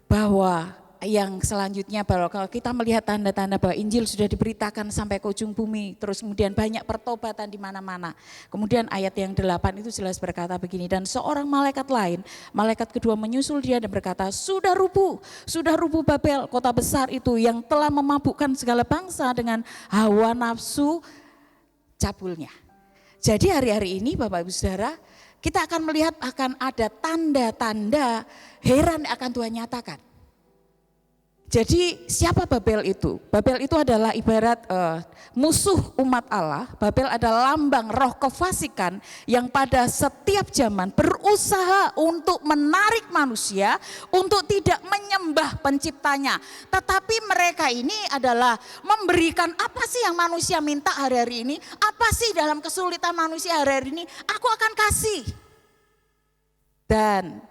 bahwa yang selanjutnya, bahwa kalau kita melihat tanda-tanda bahwa Injil sudah diberitakan sampai ke ujung bumi, terus kemudian banyak pertobatan di mana-mana. Kemudian ayat yang 8 itu jelas berkata begini, dan seorang malaikat lain, malaikat kedua menyusul dia dan berkata, sudah rubuh Babel, kota besar itu yang telah memabukkan segala bangsa dengan hawa nafsu cabulnya. Jadi hari-hari ini Bapak Ibu Saudara, kita akan melihat akan ada tanda-tanda heran yang akan Tuhan nyatakan. Jadi siapa Babel itu? Babel itu adalah ibarat musuh umat Allah. Babel adalah lambang roh kefasikan yang pada setiap zaman berusaha untuk menarik manusia untuk tidak menyembah penciptanya. Tetapi mereka ini adalah memberikan apa sih yang manusia minta hari-hari ini? Apa sih dalam kesulitan manusia hari-hari ini? Aku akan kasih. Dan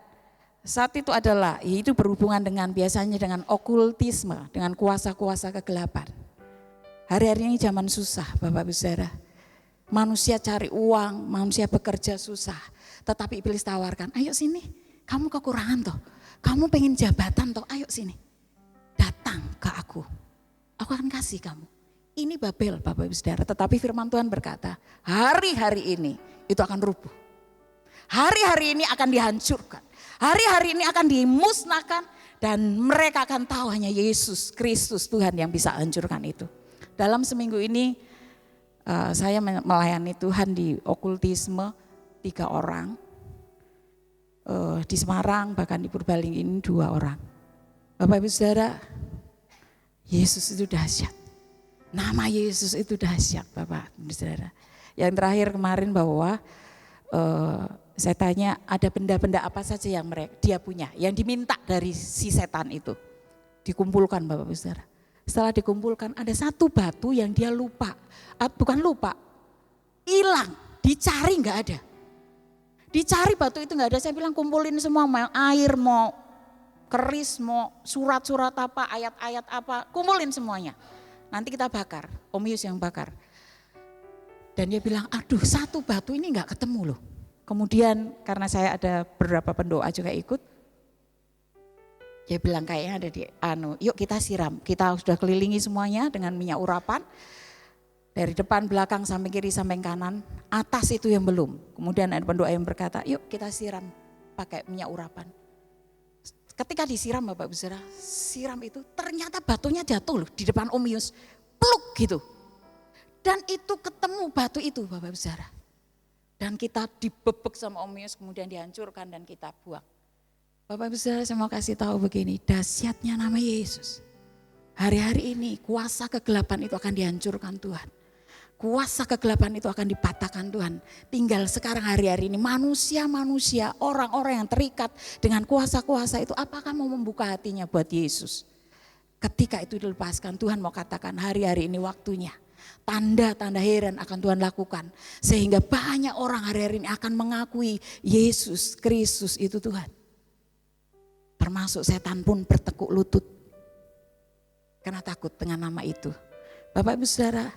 saat itu adalah, itu berhubungan dengan biasanya dengan okultisme, dengan kuasa-kuasa kegelapan. Hari-hari ini zaman susah Bapak Ibu Saudara. Manusia cari uang, manusia bekerja susah. Tetapi iblis tawarkan, ayo sini, kamu kekurangan toh. Kamu pengen jabatan toh, ayo sini. Datang ke aku akan kasih kamu. Ini Babel Bapak Ibu Saudara. Tetapi firman Tuhan berkata, hari-hari ini itu akan rubuh. Hari-hari ini akan dihancurkan. Hari-hari ini akan dimusnahkan dan mereka akan tahu hanya Yesus Kristus Tuhan yang bisa hancurkan itu. Dalam seminggu ini saya melayani Tuhan di okultisme 3 orang. Di Semarang bahkan di Purbalingga ini 2 orang. Bapak Ibu Saudara, Yesus itu dahsyat. Nama Yesus itu dahsyat Bapak Ibu Saudara. Yang terakhir kemarin bahwa saya tanya ada benda-benda apa saja yang dia punya, yang diminta dari si setan itu. Dikumpulkan Bapak Ibu Saudara. Setelah dikumpulkan ada satu batu yang dia lupa, bukan lupa, hilang, dicari nggak ada. Dicari batu itu nggak ada, saya bilang kumpulin semua, mau air, mau keris, mau surat-surat apa, ayat-ayat apa, kumpulin semuanya. Nanti kita bakar, Om Yus yang bakar. Dan dia bilang, aduh satu batu ini nggak ketemu loh. Kemudian karena saya ada beberapa pendoa juga ikut, dia bilang kayaknya ada di yuk kita siram. Kita sudah kelilingi semuanya dengan minyak urapan. Dari depan, belakang, samping kiri, samping kanan. Atas itu yang belum. Kemudian ada pendoa yang berkata, yuk kita siram pakai minyak urapan. Ketika disiram Bapak Ibu Saudara, siram itu ternyata batunya jatuh loh di depan Om Yus. Pluk gitu. Dan itu ketemu batu itu Bapak Ibu Saudara. Dan kita dibebek sama Om Yus, kemudian dihancurkan dan kita buang. Bapak Ibu Saudara, saya mau kasih tahu begini, dahsyatnya nama Yesus. Hari-hari ini kuasa kegelapan itu akan dihancurkan Tuhan. Kuasa kegelapan itu akan dipatahkan Tuhan. Tinggal sekarang hari-hari ini manusia-manusia, orang-orang yang terikat dengan kuasa-kuasa itu apakah mau membuka hatinya buat Yesus. Ketika itu dilepaskan, Tuhan mau katakan hari-hari ini waktunya. Tanda-tanda heran akan Tuhan lakukan. Sehingga banyak orang hari-hari ini akan mengakui Yesus Kristus itu Tuhan. Termasuk setan pun bertekuk lutut. Karena takut dengan nama itu. Bapak Ibu Saudara,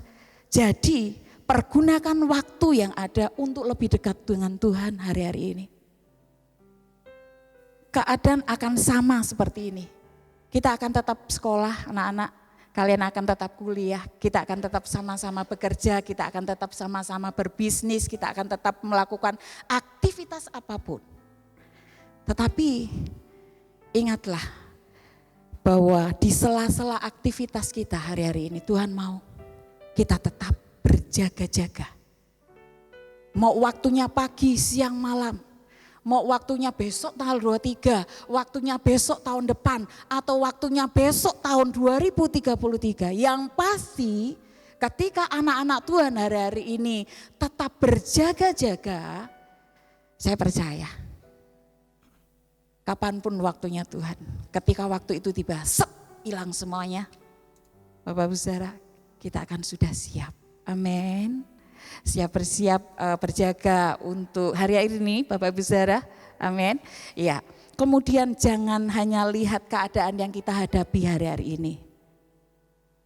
jadi pergunakan waktu yang ada untuk lebih dekat dengan Tuhan hari-hari ini. Keadaan akan sama seperti ini. Kita akan tetap sekolah anak-anak, kalian akan tetap kuliah, kita akan tetap sama-sama bekerja, kita akan tetap sama-sama berbisnis, kita akan tetap melakukan aktivitas apapun. Tetapi ingatlah bahwa di sela-sela aktivitas kita hari-hari ini Tuhan mau kita tetap berjaga-jaga. Mau waktunya pagi, siang, malam. Mau waktunya besok tanggal 23, waktunya besok tahun depan, atau waktunya besok tahun 2033. Yang pasti ketika anak-anak Tuhan hari-hari ini tetap berjaga-jaga, saya percaya kapanpun waktunya Tuhan, ketika waktu itu tiba, hilang semuanya. Bapak Ibu Saudara, kita akan sudah siap. Amin. Siap bersiap berjaga untuk hari ini Bapak Ibu Saudara. Amin. Ya. Kemudian jangan hanya lihat keadaan yang kita hadapi hari-hari ini.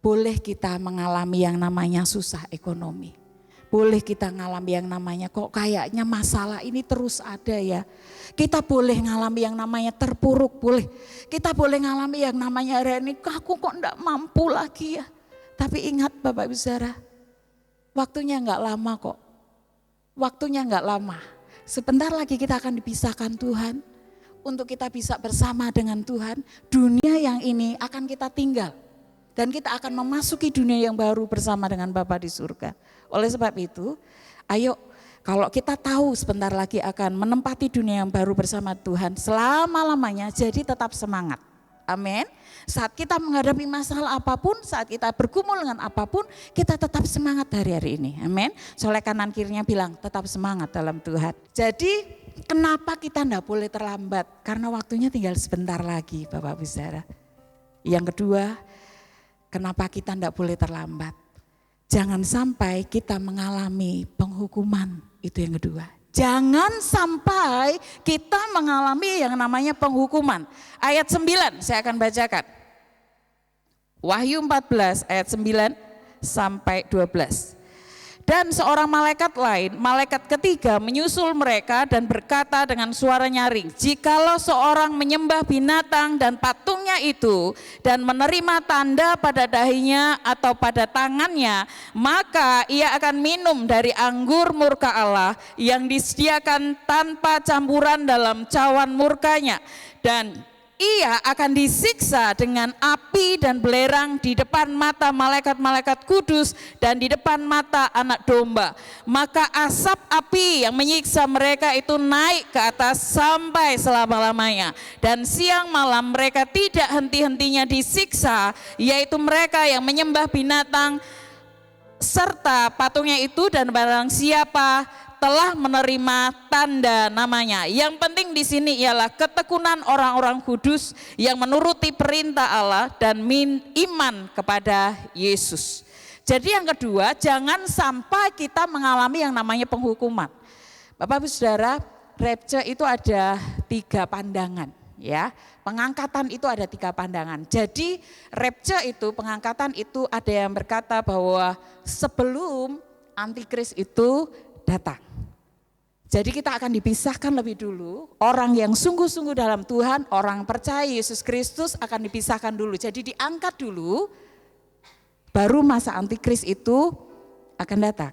Boleh kita mengalami yang namanya susah ekonomi. Boleh kita ngalami yang namanya kok kayaknya masalah ini terus ada ya. Kita boleh ngalami yang namanya terpuruk, boleh. Kita boleh ngalami yang namanya hari ini aku kok enggak mampu lagi ya. Tapi ingat Bapak Ibu Saudara, waktunya enggak lama kok. Waktunya enggak lama. Sebentar lagi kita akan dipisahkan Tuhan. Untuk kita bisa bersama dengan Tuhan, dunia yang ini akan kita tinggal. Dan kita akan memasuki dunia yang baru bersama dengan Bapa di surga. Oleh sebab itu, ayo kalau kita tahu sebentar lagi akan menempati dunia yang baru bersama Tuhan selama-lamanya, jadi tetap semangat. Amin. Saat kita menghadapi masalah apapun, saat kita bergumul dengan apapun, kita tetap semangat hari-hari ini. Amin. Soalnya kanan kirinya bilang tetap semangat dalam Tuhan. Jadi kenapa kita tidak boleh terlambat? Karena waktunya tinggal sebentar lagi Bapak Ibu Saudara. Yang kedua, kenapa kita tidak boleh terlambat? Jangan sampai kita mengalami penghukuman, itu yang kedua. Jangan sampai kita mengalami yang namanya penghukuman. Ayat 9 saya akan bacakan. Wahyu 14 ayat 9 sampai 12. Dan seorang malaikat lain, malaikat ketiga menyusul mereka dan berkata dengan suara nyaring, jikalau seorang menyembah binatang dan patungnya itu dan menerima tanda pada dahinya atau pada tangannya, maka ia akan minum dari anggur murka Allah yang disediakan tanpa campuran dalam cawan murkanya, dan ia akan disiksa dengan api dan belerang di depan mata malaikat-malaikat kudus dan di depan mata anak domba. Maka asap api yang menyiksa mereka itu naik ke atas sampai selama-lamanya. Dan siang malam mereka tidak henti-hentinya disiksa, yaitu mereka yang menyembah binatang serta patungnya itu dan barang siapa telah menerima tanda namanya. Yang penting di sini ialah ketekunan orang-orang kudus yang menuruti perintah Allah dan iman kepada Yesus. Jadi yang kedua, jangan sampai kita mengalami yang namanya penghukuman. Bapak Ibu Saudara, rapture itu ada 3 pandangan, ya. Pengangkatan itu ada 3 pandangan. Jadi rapture itu, pengangkatan itu ada yang berkata bahwa sebelum antikris itu datang. Jadi kita akan dipisahkan lebih dulu, orang yang sungguh-sungguh dalam Tuhan, orang percaya Yesus Kristus akan dipisahkan dulu. Jadi diangkat dulu, baru masa antikris itu akan datang.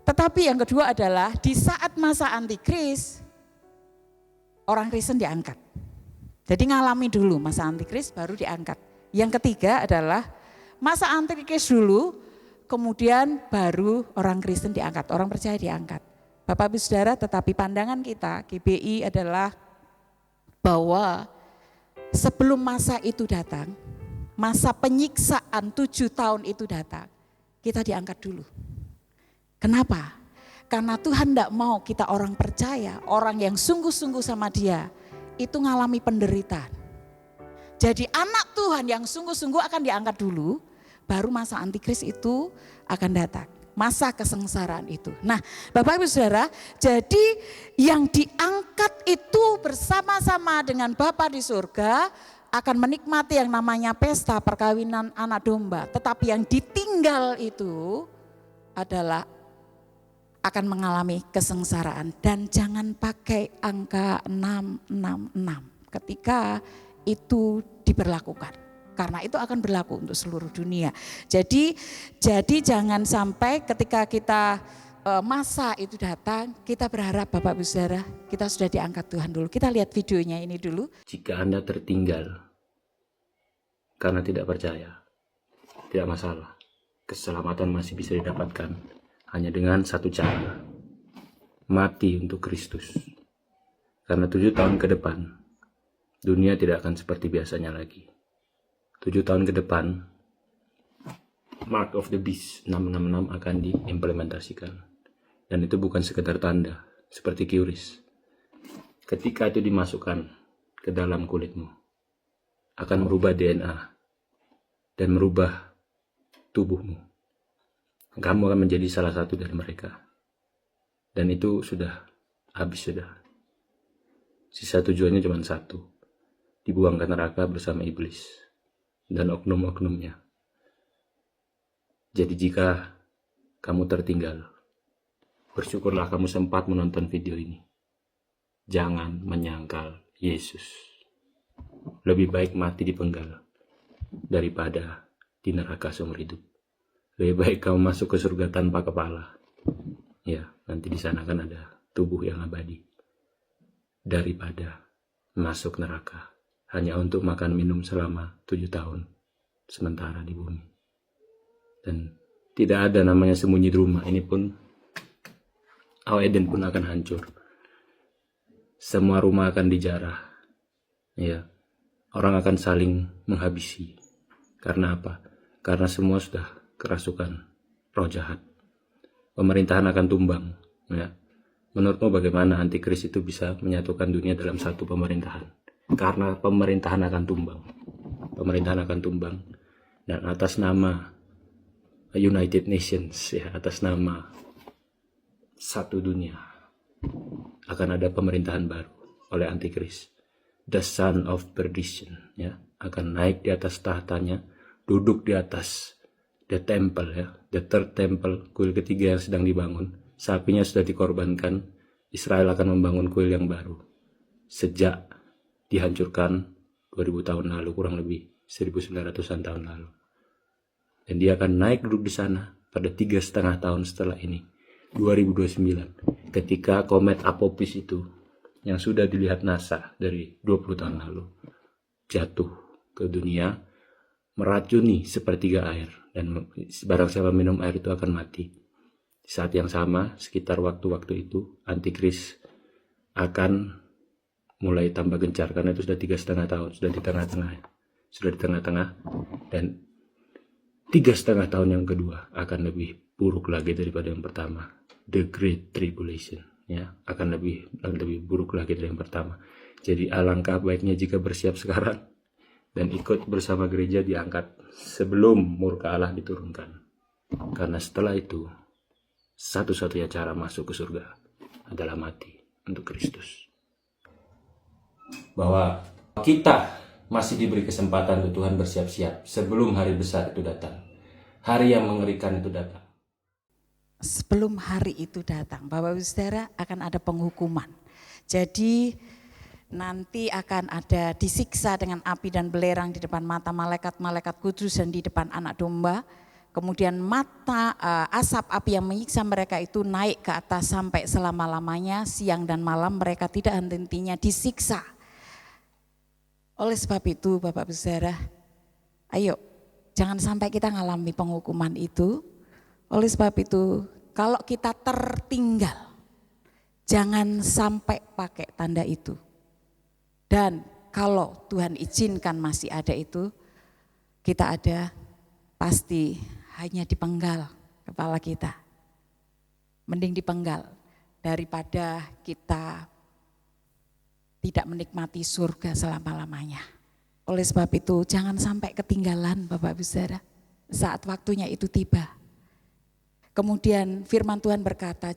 Tetapi yang kedua adalah di saat masa antikris, orang Kristen diangkat. Jadi ngalami dulu masa antikris baru diangkat. Yang ketiga adalah masa antikris dulu, kemudian baru orang Kristen diangkat, orang percaya diangkat. Bapak Ibu Saudara, tetapi pandangan kita GBI adalah bahwa sebelum masa itu datang, masa penyiksaan 7 tahun itu datang, kita diangkat dulu. Kenapa? Karena Tuhan tidak mau kita orang percaya, orang yang sungguh-sungguh sama Dia, itu ngalami penderitaan. Jadi anak Tuhan yang sungguh-sungguh akan diangkat dulu, baru masa antikris itu akan datang. Masa kesengsaraan itu. Nah, Bapak Ibu Saudara, jadi yang diangkat itu bersama-sama dengan Bapa di surga akan menikmati yang namanya pesta perkawinan anak domba. Tetapi yang ditinggal itu adalah akan mengalami kesengsaraan. Dan jangan pakai angka 666 ketika itu diberlakukan. Karena itu akan berlaku untuk seluruh dunia. Jadi jangan sampai ketika kita masa itu datang, kita berharap Bapak Ibu Saudara, kita sudah diangkat Tuhan dulu. Kita lihat videonya ini dulu.
Jika Anda tertinggal karena tidak percaya, tidak masalah. Keselamatan masih bisa didapatkan hanya dengan satu cara, mati untuk Kristus. Karena 7 tahun ke depan, dunia tidak akan seperti biasanya lagi. 7 tahun ke depan, Mark of the Beast 666 akan diimplementasikan. Dan itu bukan sekedar tanda, seperti QRIS. Ketika itu dimasukkan ke dalam kulitmu, akan merubah DNA dan merubah tubuhmu. Kamu akan menjadi salah satu dari mereka. Dan itu sudah habis sudah. Sisa tujuannya cuma satu, dibuang ke neraka bersama iblis dan oknum-oknumnya. Jadi jika kamu tertinggal, bersyukurlah kamu sempat menonton video ini. Jangan menyangkal Yesus. Lebih baik mati dipenggal daripada di neraka seumur hidup. Lebih baik kamu masuk ke surga tanpa kepala. Ya, nanti di sana kan ada tubuh yang abadi. Daripada masuk neraka hanya untuk makan minum selama 7 tahun sementara di bumi. Dan tidak ada namanya sembunyi di rumah. Ini pun Eden pun akan hancur. Semua rumah akan dijarah. Ya, orang akan saling menghabisi. Karena apa? Karena semua sudah kerasukan roh jahat. Pemerintahan akan tumbang. Ya. Menurutmu bagaimana antikris itu bisa menyatukan dunia dalam satu pemerintahan? Karena pemerintahan akan tumbang. Pemerintahan akan tumbang. Dan atas nama United Nations, ya, atas nama satu dunia, akan ada pemerintahan baru oleh antikris. The son of perdition, ya, akan naik di atas tahtanya, duduk di atas the temple, ya, the third temple, kuil ketiga yang sedang dibangun. Sapinya sudah dikorbankan, Israel akan membangun kuil yang baru. Sejak dihancurkan 2000 tahun lalu, kurang lebih 1900-an tahun lalu. Dan dia akan naik duduk di sana pada 3,5 tahun setelah ini, 2029, ketika komet Apophis itu yang sudah dilihat NASA dari 20 tahun lalu jatuh ke dunia, meracuni sepertiga air, dan barang siapa minum air itu akan mati. Saat yang sama, sekitar waktu-waktu itu, antikris akan mulai tambah gencar, karena itu sudah 3,5 tahun, sudah di tengah-tengah, dan 3,5 tahun yang kedua akan lebih buruk lagi daripada yang pertama. The Great Tribulation, ya, akan lebih buruk lagi dari yang pertama. Jadi alangkah baiknya jika bersiap sekarang dan ikut bersama gereja diangkat sebelum murka Allah diturunkan. Karena setelah itu, satu-satunya cara masuk ke surga adalah mati untuk Kristus. Bahwa kita masih diberi kesempatan untuk Tuhan bersiap-siap sebelum hari besar itu datang. Hari yang mengerikan itu datang.
Sebelum hari itu datang, Bapak Ibu Saudara, akan ada penghukuman. Jadi nanti akan ada disiksa dengan api dan belerang di depan mata malaikat-malaikat kudus dan di depan anak domba. Kemudian asap api yang menyiksa mereka itu naik ke atas sampai selama-lamanya, siang dan malam mereka tidak henti-hentinya disiksa. Oleh sebab itu Bapak Ibu Saudara, ayo jangan sampai kita ngalami penghukuman itu. Oleh sebab itu, kalau kita tertinggal, jangan sampai pakai tanda itu. Dan kalau Tuhan izinkan masih ada itu, kita ada, pasti hanya dipenggal kepala kita. Mending dipenggal daripada kita tidak menikmati surga selama-lamanya. Oleh sebab itu, jangan sampai ketinggalan Bapak Ibu Saudara saat waktunya itu tiba. Kemudian firman Tuhan berkata,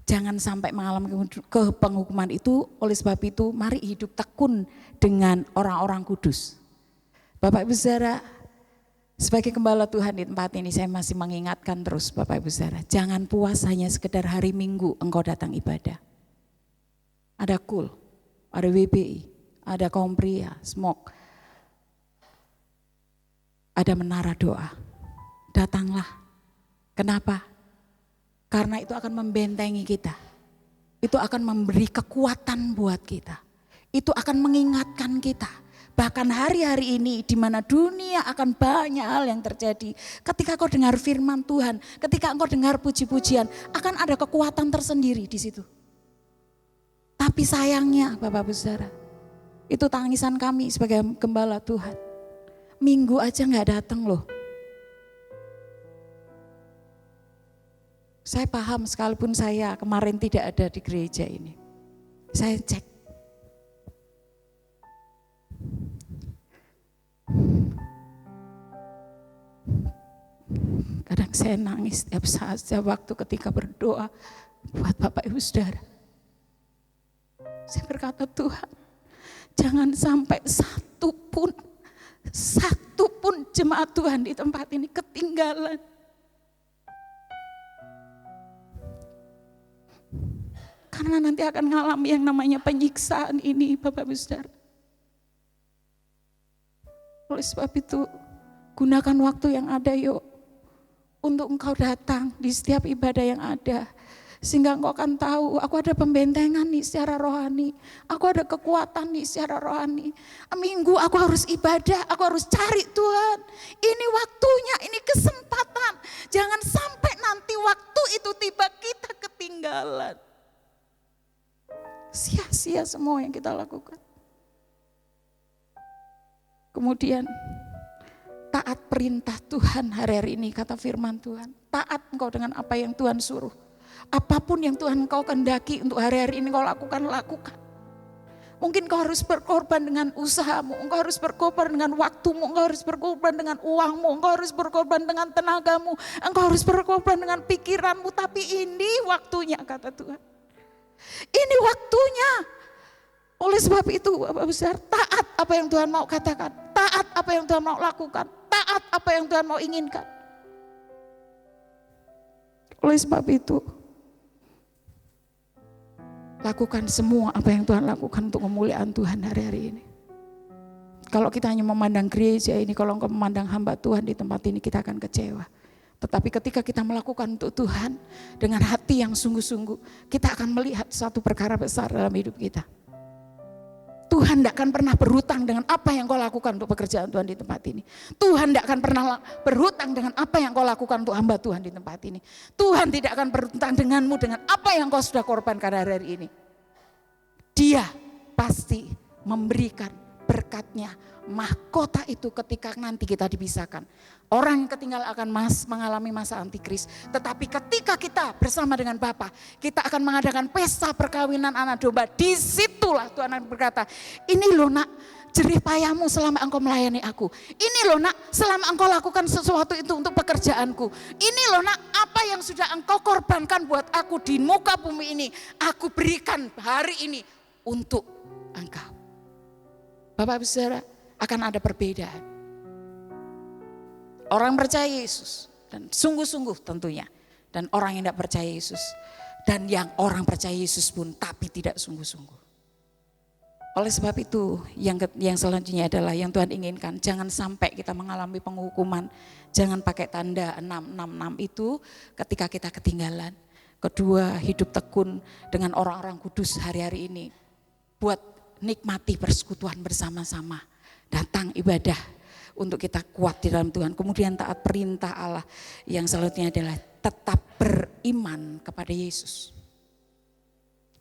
jangan sampai mengalami penghukuman itu. Oleh sebab itu, mari hidup tekun dengan orang-orang kudus. Bapak Ibu Saudara, sebagai gembala Tuhan di tempat ini, saya masih mengingatkan terus Bapak Ibu Saudara, jangan puas hanya sekedar hari Minggu engkau datang ibadah. Ada KUL, ada WBI, ada Kompria, Smok, ada menara doa. Datanglah. Kenapa? Karena itu akan membentengi kita. Itu akan memberi kekuatan buat kita. Itu akan mengingatkan kita. Bahkan hari-hari ini di mana dunia akan banyak hal yang terjadi. Ketika kau dengar firman Tuhan, ketika engkau dengar puji-pujian, akan ada kekuatan tersendiri di situ. Tapi sayangnya Bapak-Ibu Saudara, itu tangisan kami sebagai gembala Tuhan. Minggu aja gak datang loh. Saya paham sekalipun saya kemarin tidak ada di gereja ini. Saya cek. Kadang saya nangis setiap saat, setiap waktu ketika berdoa buat Bapak Ibu Saudara. Saya berkata, Tuhan, jangan sampai satu pun jemaat Tuhan di tempat ini ketinggalan. Karena nanti akan mengalami yang namanya penyiksaan ini Bapak Ibu Saudara. Oleh sebab itu, gunakan waktu yang ada yuk. Untuk engkau datang di setiap ibadah yang ada. Sehingga engkau akan tahu, aku ada pembentengan nih secara rohani. Aku ada kekuatan nih secara rohani. Minggu aku harus ibadah, aku harus cari Tuhan. Ini waktunya, ini kesempatan. Jangan sampai nanti waktu itu tiba kita ketinggalan. Sia-sia semua yang kita lakukan. Kemudian taat perintah Tuhan hari-hari ini, kata firman Tuhan. Taat engkau dengan apa yang Tuhan suruh. Apapun yang Tuhan engkau kehendaki untuk hari-hari ini engkau lakukan. Mungkin engkau harus berkorban dengan usahamu, engkau harus berkorban dengan waktumu, engkau harus berkorban dengan uangmu, engkau harus berkorban dengan tenagamu, engkau harus berkorban dengan pikiranmu. Tapi ini waktunya, kata Tuhan. Ini waktunya. Oleh sebab itu Bapak besar, taat apa yang Tuhan mau katakan, taat apa yang Tuhan mau lakukan, taat apa yang Tuhan mau inginkan. Oleh sebab itu, lakukan semua apa yang Tuhan lakukan untuk kemuliaan Tuhan hari-hari ini. Kalau kita hanya memandang gereja ini, kalau engkau memandang hamba Tuhan di tempat ini, kita akan kecewa. Tetapi ketika kita melakukan untuk Tuhan dengan hati yang sungguh-sungguh, kita akan melihat satu perkara besar dalam hidup kita. Tuhan tidak akan pernah berhutang dengan apa yang kau lakukan untuk pekerjaan Tuhan di tempat ini. Tuhan tidak akan pernah berhutang dengan apa yang kau lakukan untuk hamba Tuhan di tempat ini. Tuhan tidak akan berhutang denganmu dengan apa yang kau sudah korbankan hari ini. Dia pasti memberikan berkatnya, mahkota itu ketika nanti kita dipisahkan. Orang yang ketinggalan akan mengalami masa antikris. Tetapi ketika kita bersama dengan Bapa, kita akan mengadakan pesta perkawinan anak domba. Disitulah Tuhan akan berkata, ini loh nak, jerih payahmu selama engkau melayani aku. Ini loh nak, selama engkau lakukan sesuatu itu untuk pekerjaanku. Ini loh nak, apa yang sudah engkau korbankan buat aku di muka bumi ini, aku berikan hari ini untuk engkau. Bapak Ibu Saudara, akan ada perbedaan. Orang percaya Yesus dan sungguh-sungguh tentunya, dan orang yang tidak percaya Yesus, dan yang orang percaya Yesus pun tapi tidak sungguh-sungguh. Oleh sebab itu yang selanjutnya adalah yang Tuhan inginkan, jangan sampai kita mengalami penghukuman, jangan pakai tanda 666 itu ketika kita ketinggalan. Kedua, hidup tekun dengan orang-orang kudus hari-hari ini, buat nikmati persekutuan bersama-sama, datang ibadah untuk kita kuat di dalam Tuhan. Kemudian taat perintah Allah. Yang selanjutnya adalah tetap beriman kepada Yesus.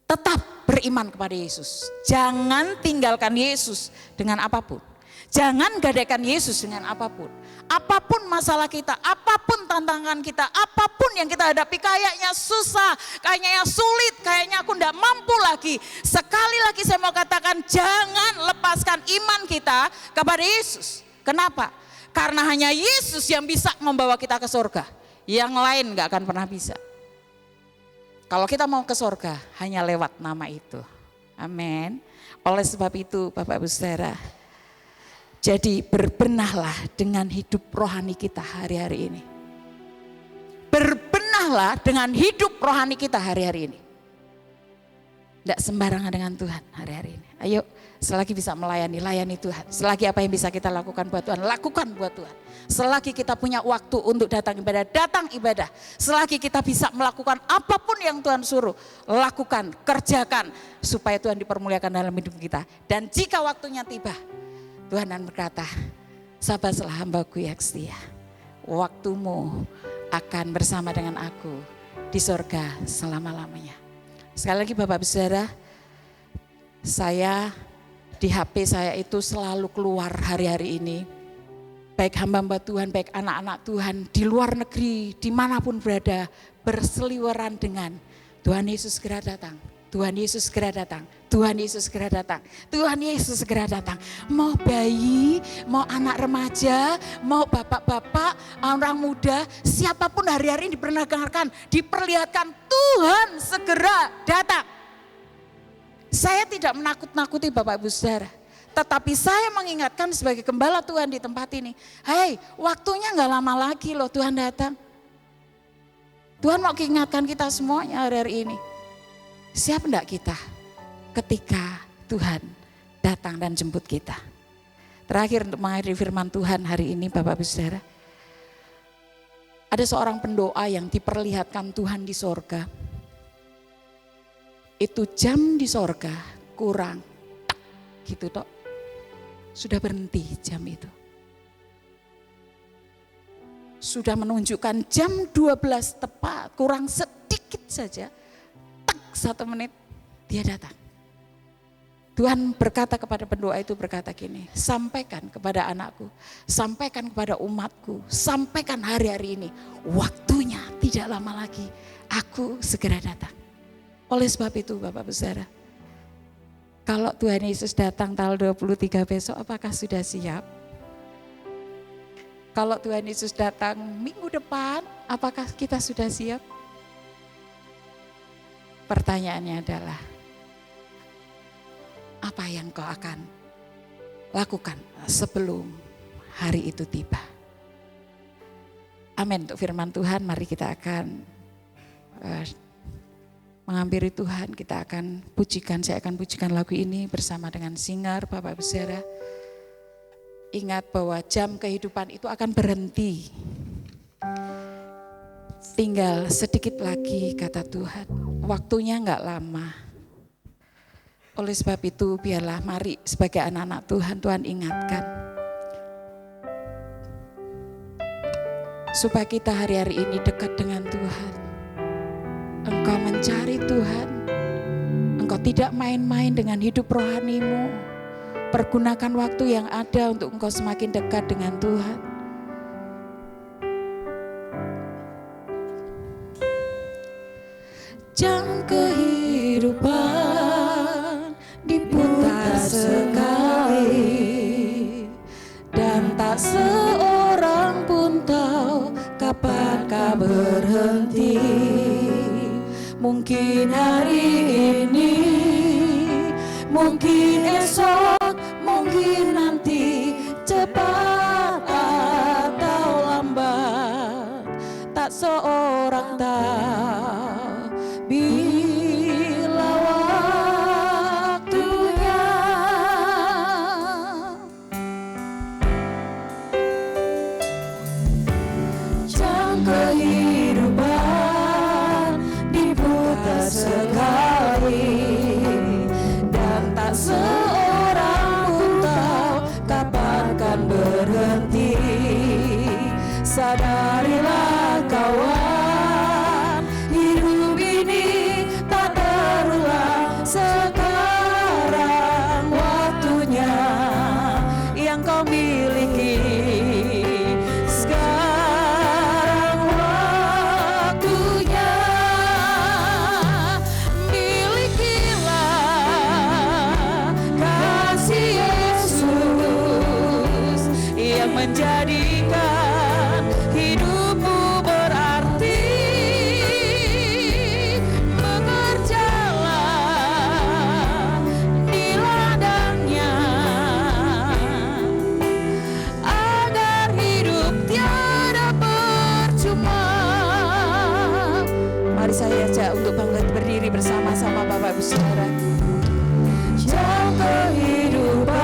Tetap beriman kepada Yesus. Jangan tinggalkan Yesus dengan apapun. Jangan gadaikan Yesus dengan apapun. Apapun masalah kita, apapun tantangan kita, apapun yang kita hadapi, kayaknya susah, kayaknya sulit, kayaknya aku tidak mampu lagi. Sekali lagi saya mau katakan, jangan lepaskan iman kita kepada Yesus. Kenapa? Karena hanya Yesus yang bisa membawa kita ke surga. Yang lain gak akan pernah bisa. Kalau kita mau ke surga, hanya lewat nama itu. Amin. Oleh sebab itu Bapak Ibu Saudara, jadi berbenahlah dengan hidup rohani kita hari-hari ini. Berbenahlah dengan hidup rohani kita hari-hari ini. Tidak sembarangan dengan Tuhan hari-hari ini. Ayo, selagi bisa layani Tuhan. Selagi apa yang bisa kita lakukan buat Tuhan, lakukan buat Tuhan. Selagi kita punya waktu untuk datang ibadah. Selagi kita bisa melakukan apapun yang Tuhan suruh, lakukan, kerjakan. Supaya Tuhan dipermuliakan dalam hidup kita. Dan jika waktunya tiba, Tuhan akan berkata, sabarlah hambaku yang setia. Waktumu akan bersama dengan aku di surga selama-lamanya. Sekali lagi Bapak Ibu Saudara, saya di HP saya itu selalu keluar hari-hari ini. Baik hamba-hamba Tuhan, baik anak-anak Tuhan di luar negeri, dimanapun berada, berseliweran dengan Tuhan Yesus segera datang. Tuhan Yesus segera datang, Tuhan Yesus segera datang, Tuhan Yesus segera datang. Mau bayi, mau anak remaja, mau bapak-bapak, orang muda, siapapun hari-hari ini diperlihatkan Tuhan segera datang. Saya tidak menakut-nakuti Bapak Ibu Saudara, tetapi saya mengingatkan sebagai gembala Tuhan di tempat ini, hei, waktunya gak lama lagi loh Tuhan datang. Tuhan mau ingatkan kita semuanya hari-hari ini. Siap enggak kita ketika Tuhan datang dan jemput kita? Terakhir untuk mengakhiri firman Tuhan hari ini Bapak Ibu Saudara. Ada seorang pendoa yang diperlihatkan Tuhan di sorga. Itu jam di sorga kurang gitu tok. Sudah berhenti jam itu. Sudah menunjukkan jam 12 tepat, kurang sedikit saja. 1 menit dia datang. Tuhan berkata kepada pendoa itu, berkata gini, sampaikan kepada anakku, sampaikan kepada umatku, sampaikan hari-hari ini, waktunya tidak lama lagi, aku segera datang. Oleh sebab itu Bapak Ibu Saudara, kalau Tuhan Yesus datang tanggal 23 besok, apakah sudah siap? Kalau Tuhan Yesus datang minggu depan, apakah kita sudah siap? Pertanyaannya adalah, apa yang kau akan lakukan sebelum hari itu tiba? Amin. Untuk firman Tuhan, mari kita akan menghampiri Tuhan. Kita akan pujikan, saya akan pujikan lagu ini bersama dengan singer Bapak Ibu Saudara. Ingat bahwa jam kehidupan itu akan berhenti. Tinggal sedikit lagi kata Tuhan, waktunya enggak lama. Oleh sebab itu biarlah mari sebagai anak-anak Tuhan, Tuhan ingatkan. Supaya kita hari-hari ini dekat dengan Tuhan. Engkau mencari Tuhan. Engkau tidak main-main dengan hidup rohanimu. Pergunakan waktu yang ada untuk engkau semakin dekat dengan Tuhan. Jam kehidupan diputar sekali, dan tak seorang pun tahu kapankah berhenti. Mungkin hari ini, mungkin esok, mungkin nanti, cepat atau lambat, tak seorang tahu bila waktunya. Jam kehidupan diputar sekali, dan tak seorang pun tahu kapan kan berhenti. Sadarilah kawan, hidup ini tak berulang. Sekarang waktunya yang kau miliki. Sekarang waktunya, milikilah kasih Yesus yang menjadikan hidupmu berarti. Bekerjalah di ladangnya agar hidup tiada percuma. Mari saya ajak untuk bangkit berdiri bersama-sama Bapak Ibu Saudara. Jam kehidupan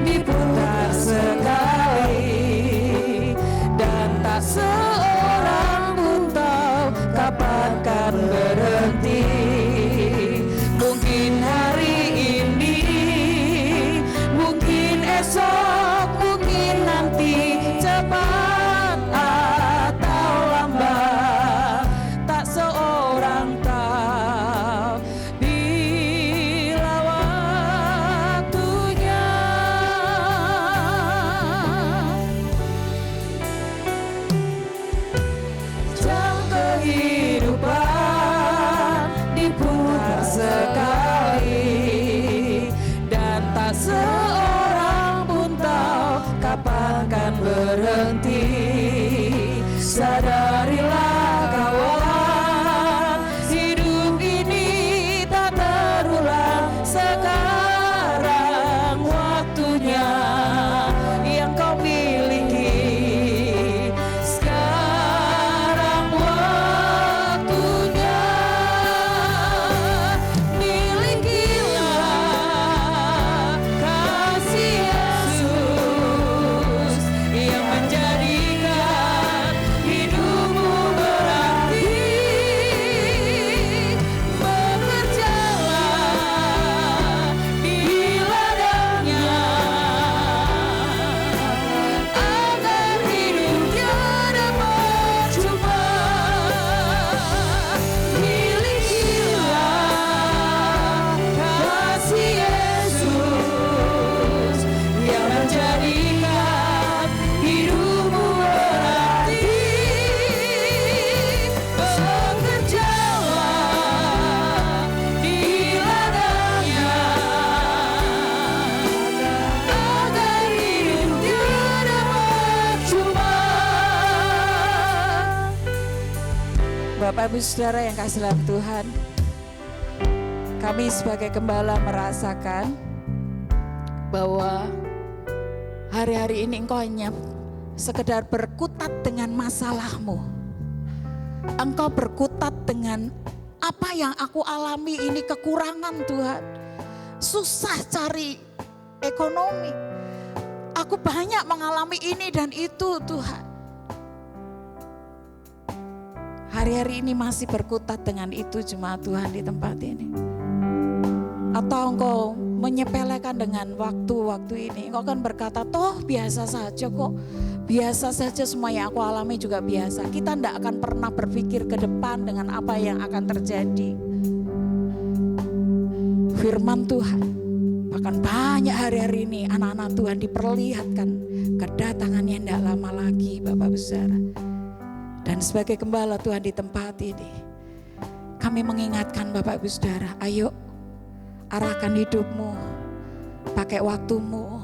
diputar sekali, Bapak Ibu Saudara yang kasih dalam Tuhan, kami sebagai gembala merasakan bahwa hari-hari ini engkau hanya sekedar berkutat dengan masalahmu. Engkau berkutat dengan apa yang aku alami ini kekurangan Tuhan. Susah cari ekonomi. Aku banyak mengalami ini dan itu Tuhan. Hari-hari ini masih berkutat dengan itu jemaat Tuhan di tempat ini. Atau engkau menyepelekan dengan waktu-waktu ini. Engkau kan berkata, toh biasa saja kok. Biasa saja semua yang aku alami juga biasa. Kita tidak akan pernah berpikir ke depan dengan apa yang akan terjadi. Firman Tuhan. Bahkan banyak hari-hari ini anak-anak Tuhan diperlihatkan kedatangannya tidak lama lagi Bapak Ibu Saudara. Dan sebagai gembala Tuhan di tempat ini, kami mengingatkan Bapak Ibu Saudara, ayo arahkan hidupmu, pakai waktumu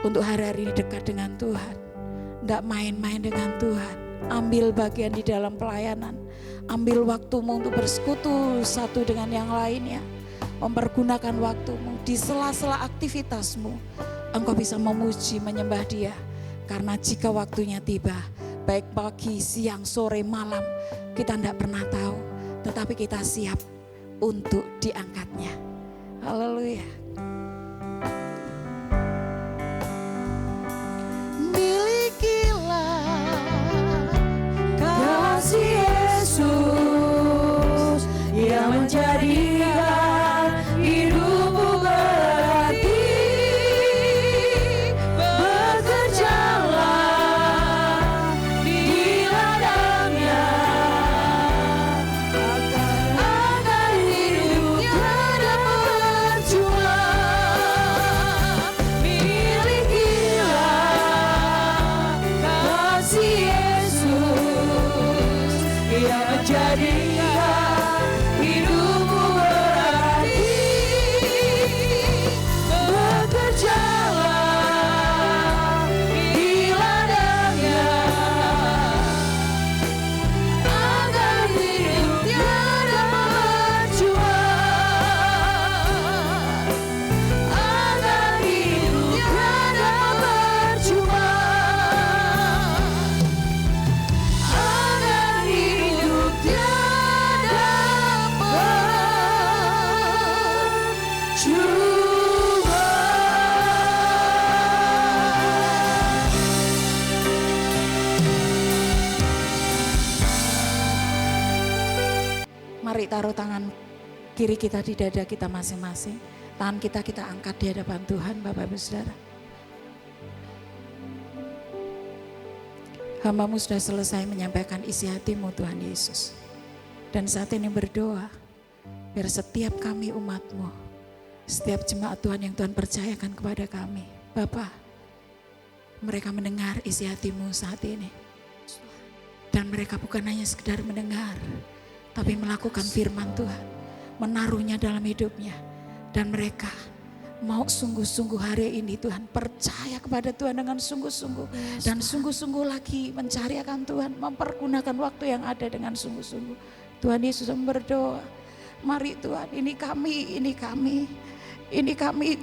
untuk hari-hari ini dekat dengan Tuhan. Tidak main-main dengan Tuhan, ambil bagian di dalam pelayanan, ambil waktumu untuk bersekutu satu dengan yang lainnya, mempergunakan waktumu di sela-sela aktivitasmu, engkau bisa memuji, menyembah Dia. Karena jika waktunya tiba, baik pagi, siang, sore, malam, kita tidak pernah tahu, tetapi kita siap untuk diangkatnya. Haleluya. Milikilah kasih Yesus yang menjadikan hidupmu berarti. Bekerjalah di ladangnya agar hidup tiada percuma. Milikilah kasih Yesus yang menjadikan hidupmu berarti. Bekerjalah di ladangnya agar hidup tiada percuma. Agar hidup tiada percuma. Agar hidup tiada Mari taruh tangan kiri kita di dada kita masing-masing. Tangan kita angkat di hadapan Tuhan Bapak Ibu Saudara. Hamba-Mu sudah selesai menyampaikan isi hatimu Tuhan Yesus. Dan saat ini berdoa, biar setiap kami umat-Mu, setiap jemaat Tuhan yang Tuhan percayakan kepada kami, Bapa, mereka mendengar isi hatimu saat ini. Dan mereka bukan hanya sekedar mendengar, tapi melakukan firman Tuhan, menaruhnya dalam hidupnya. Dan mereka mau sungguh-sungguh hari ini Tuhan, percaya kepada Tuhan dengan sungguh-sungguh. Dan sungguh-sungguh lagi mencari akan Tuhan, mempergunakan waktu yang ada dengan sungguh-sungguh. Tuhan Yesus berdoa, mari Tuhan, ini kami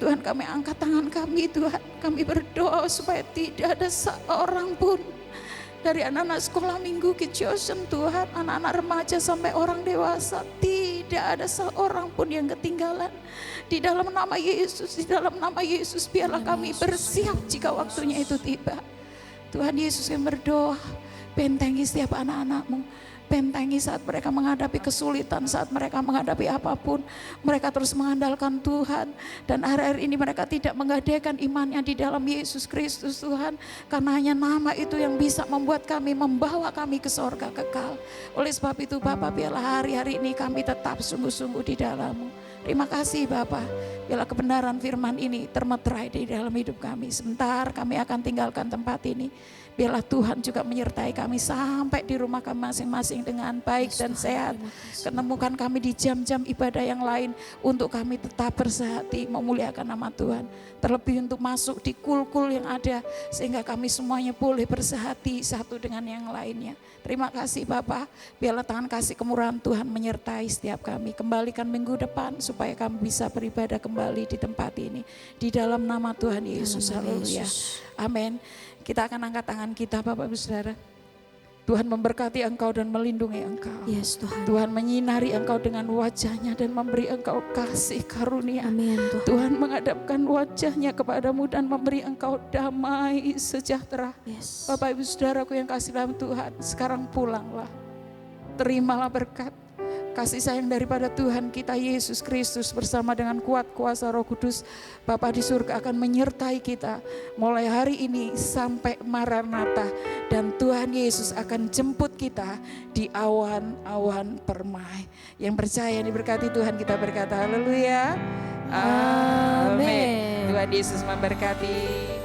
Tuhan, kami angkat tangan kami Tuhan. Kami berdoa supaya tidak ada seorang pun dari anak-anak sekolah minggu Kids Ocean Tuhan, anak-anak remaja sampai orang dewasa, tidak ada seorang pun yang ketinggalan. Di dalam nama Yesus, di dalam nama Yesus, biarlah kami bersiap jika waktunya itu tiba. Tuhan Yesus yang berdoa, bentengi setiap anak-anak-Mu, bentengi saat mereka menghadapi kesulitan, saat mereka menghadapi apapun, mereka terus mengandalkan Tuhan. Dan hari-hari ini mereka tidak menggadaikan imannya di dalam Yesus Kristus Tuhan, karena hanya nama itu yang bisa membuat kami, membawa kami ke sorga kekal. Oleh sebab itu Bapa, biarlah hari-hari ini kami tetap sungguh-sungguh di dalam-Mu. Terima kasih Bapa, biarlah kebenaran firman ini termeterai di dalam hidup kami. Sebentar kami akan tinggalkan tempat ini. Biarlah Tuhan juga menyertai kami sampai di rumah kami masing-masing dengan baik dan sehat. Ketemukan kami di jam-jam ibadah yang lain untuk kami tetap bersehati memuliakan nama Tuhan. Terlebih untuk masuk di kul-kul yang ada sehingga kami semuanya boleh bersehati satu dengan yang lainnya. Terima kasih Bapak, biarlah tangan kasih kemurahan Tuhan menyertai setiap kami. Kembalikan minggu depan supaya kami bisa beribadah kembali di tempat ini. Di dalam nama Tuhan Yesus, haleluya. Amin. Kita akan angkat tangan kita Bapak Ibu Saudara. Tuhan memberkati engkau dan melindungi engkau.
Yes Tuhan.
Tuhan menyinari engkau dengan wajahnya dan memberi engkau kasih karunia.
Amin Tuhan.
Tuhan menghadapkan wajahnya kepadamu dan memberi engkau damai sejahtera.
Yes.
Bapak Ibu Saudaraku yang kasih dalam Tuhan, sekarang pulanglah. Terimalah berkat kasih sayang daripada Tuhan kita Yesus Kristus bersama dengan kuat kuasa Roh Kudus. Bapa di surga akan menyertai kita mulai hari ini sampai Maranatha, dan Tuhan Yesus akan jemput kita di awan-awan permai. Yang percaya diberkati Tuhan kita berkata haleluya. Amin. Tuhan Yesus memberkati.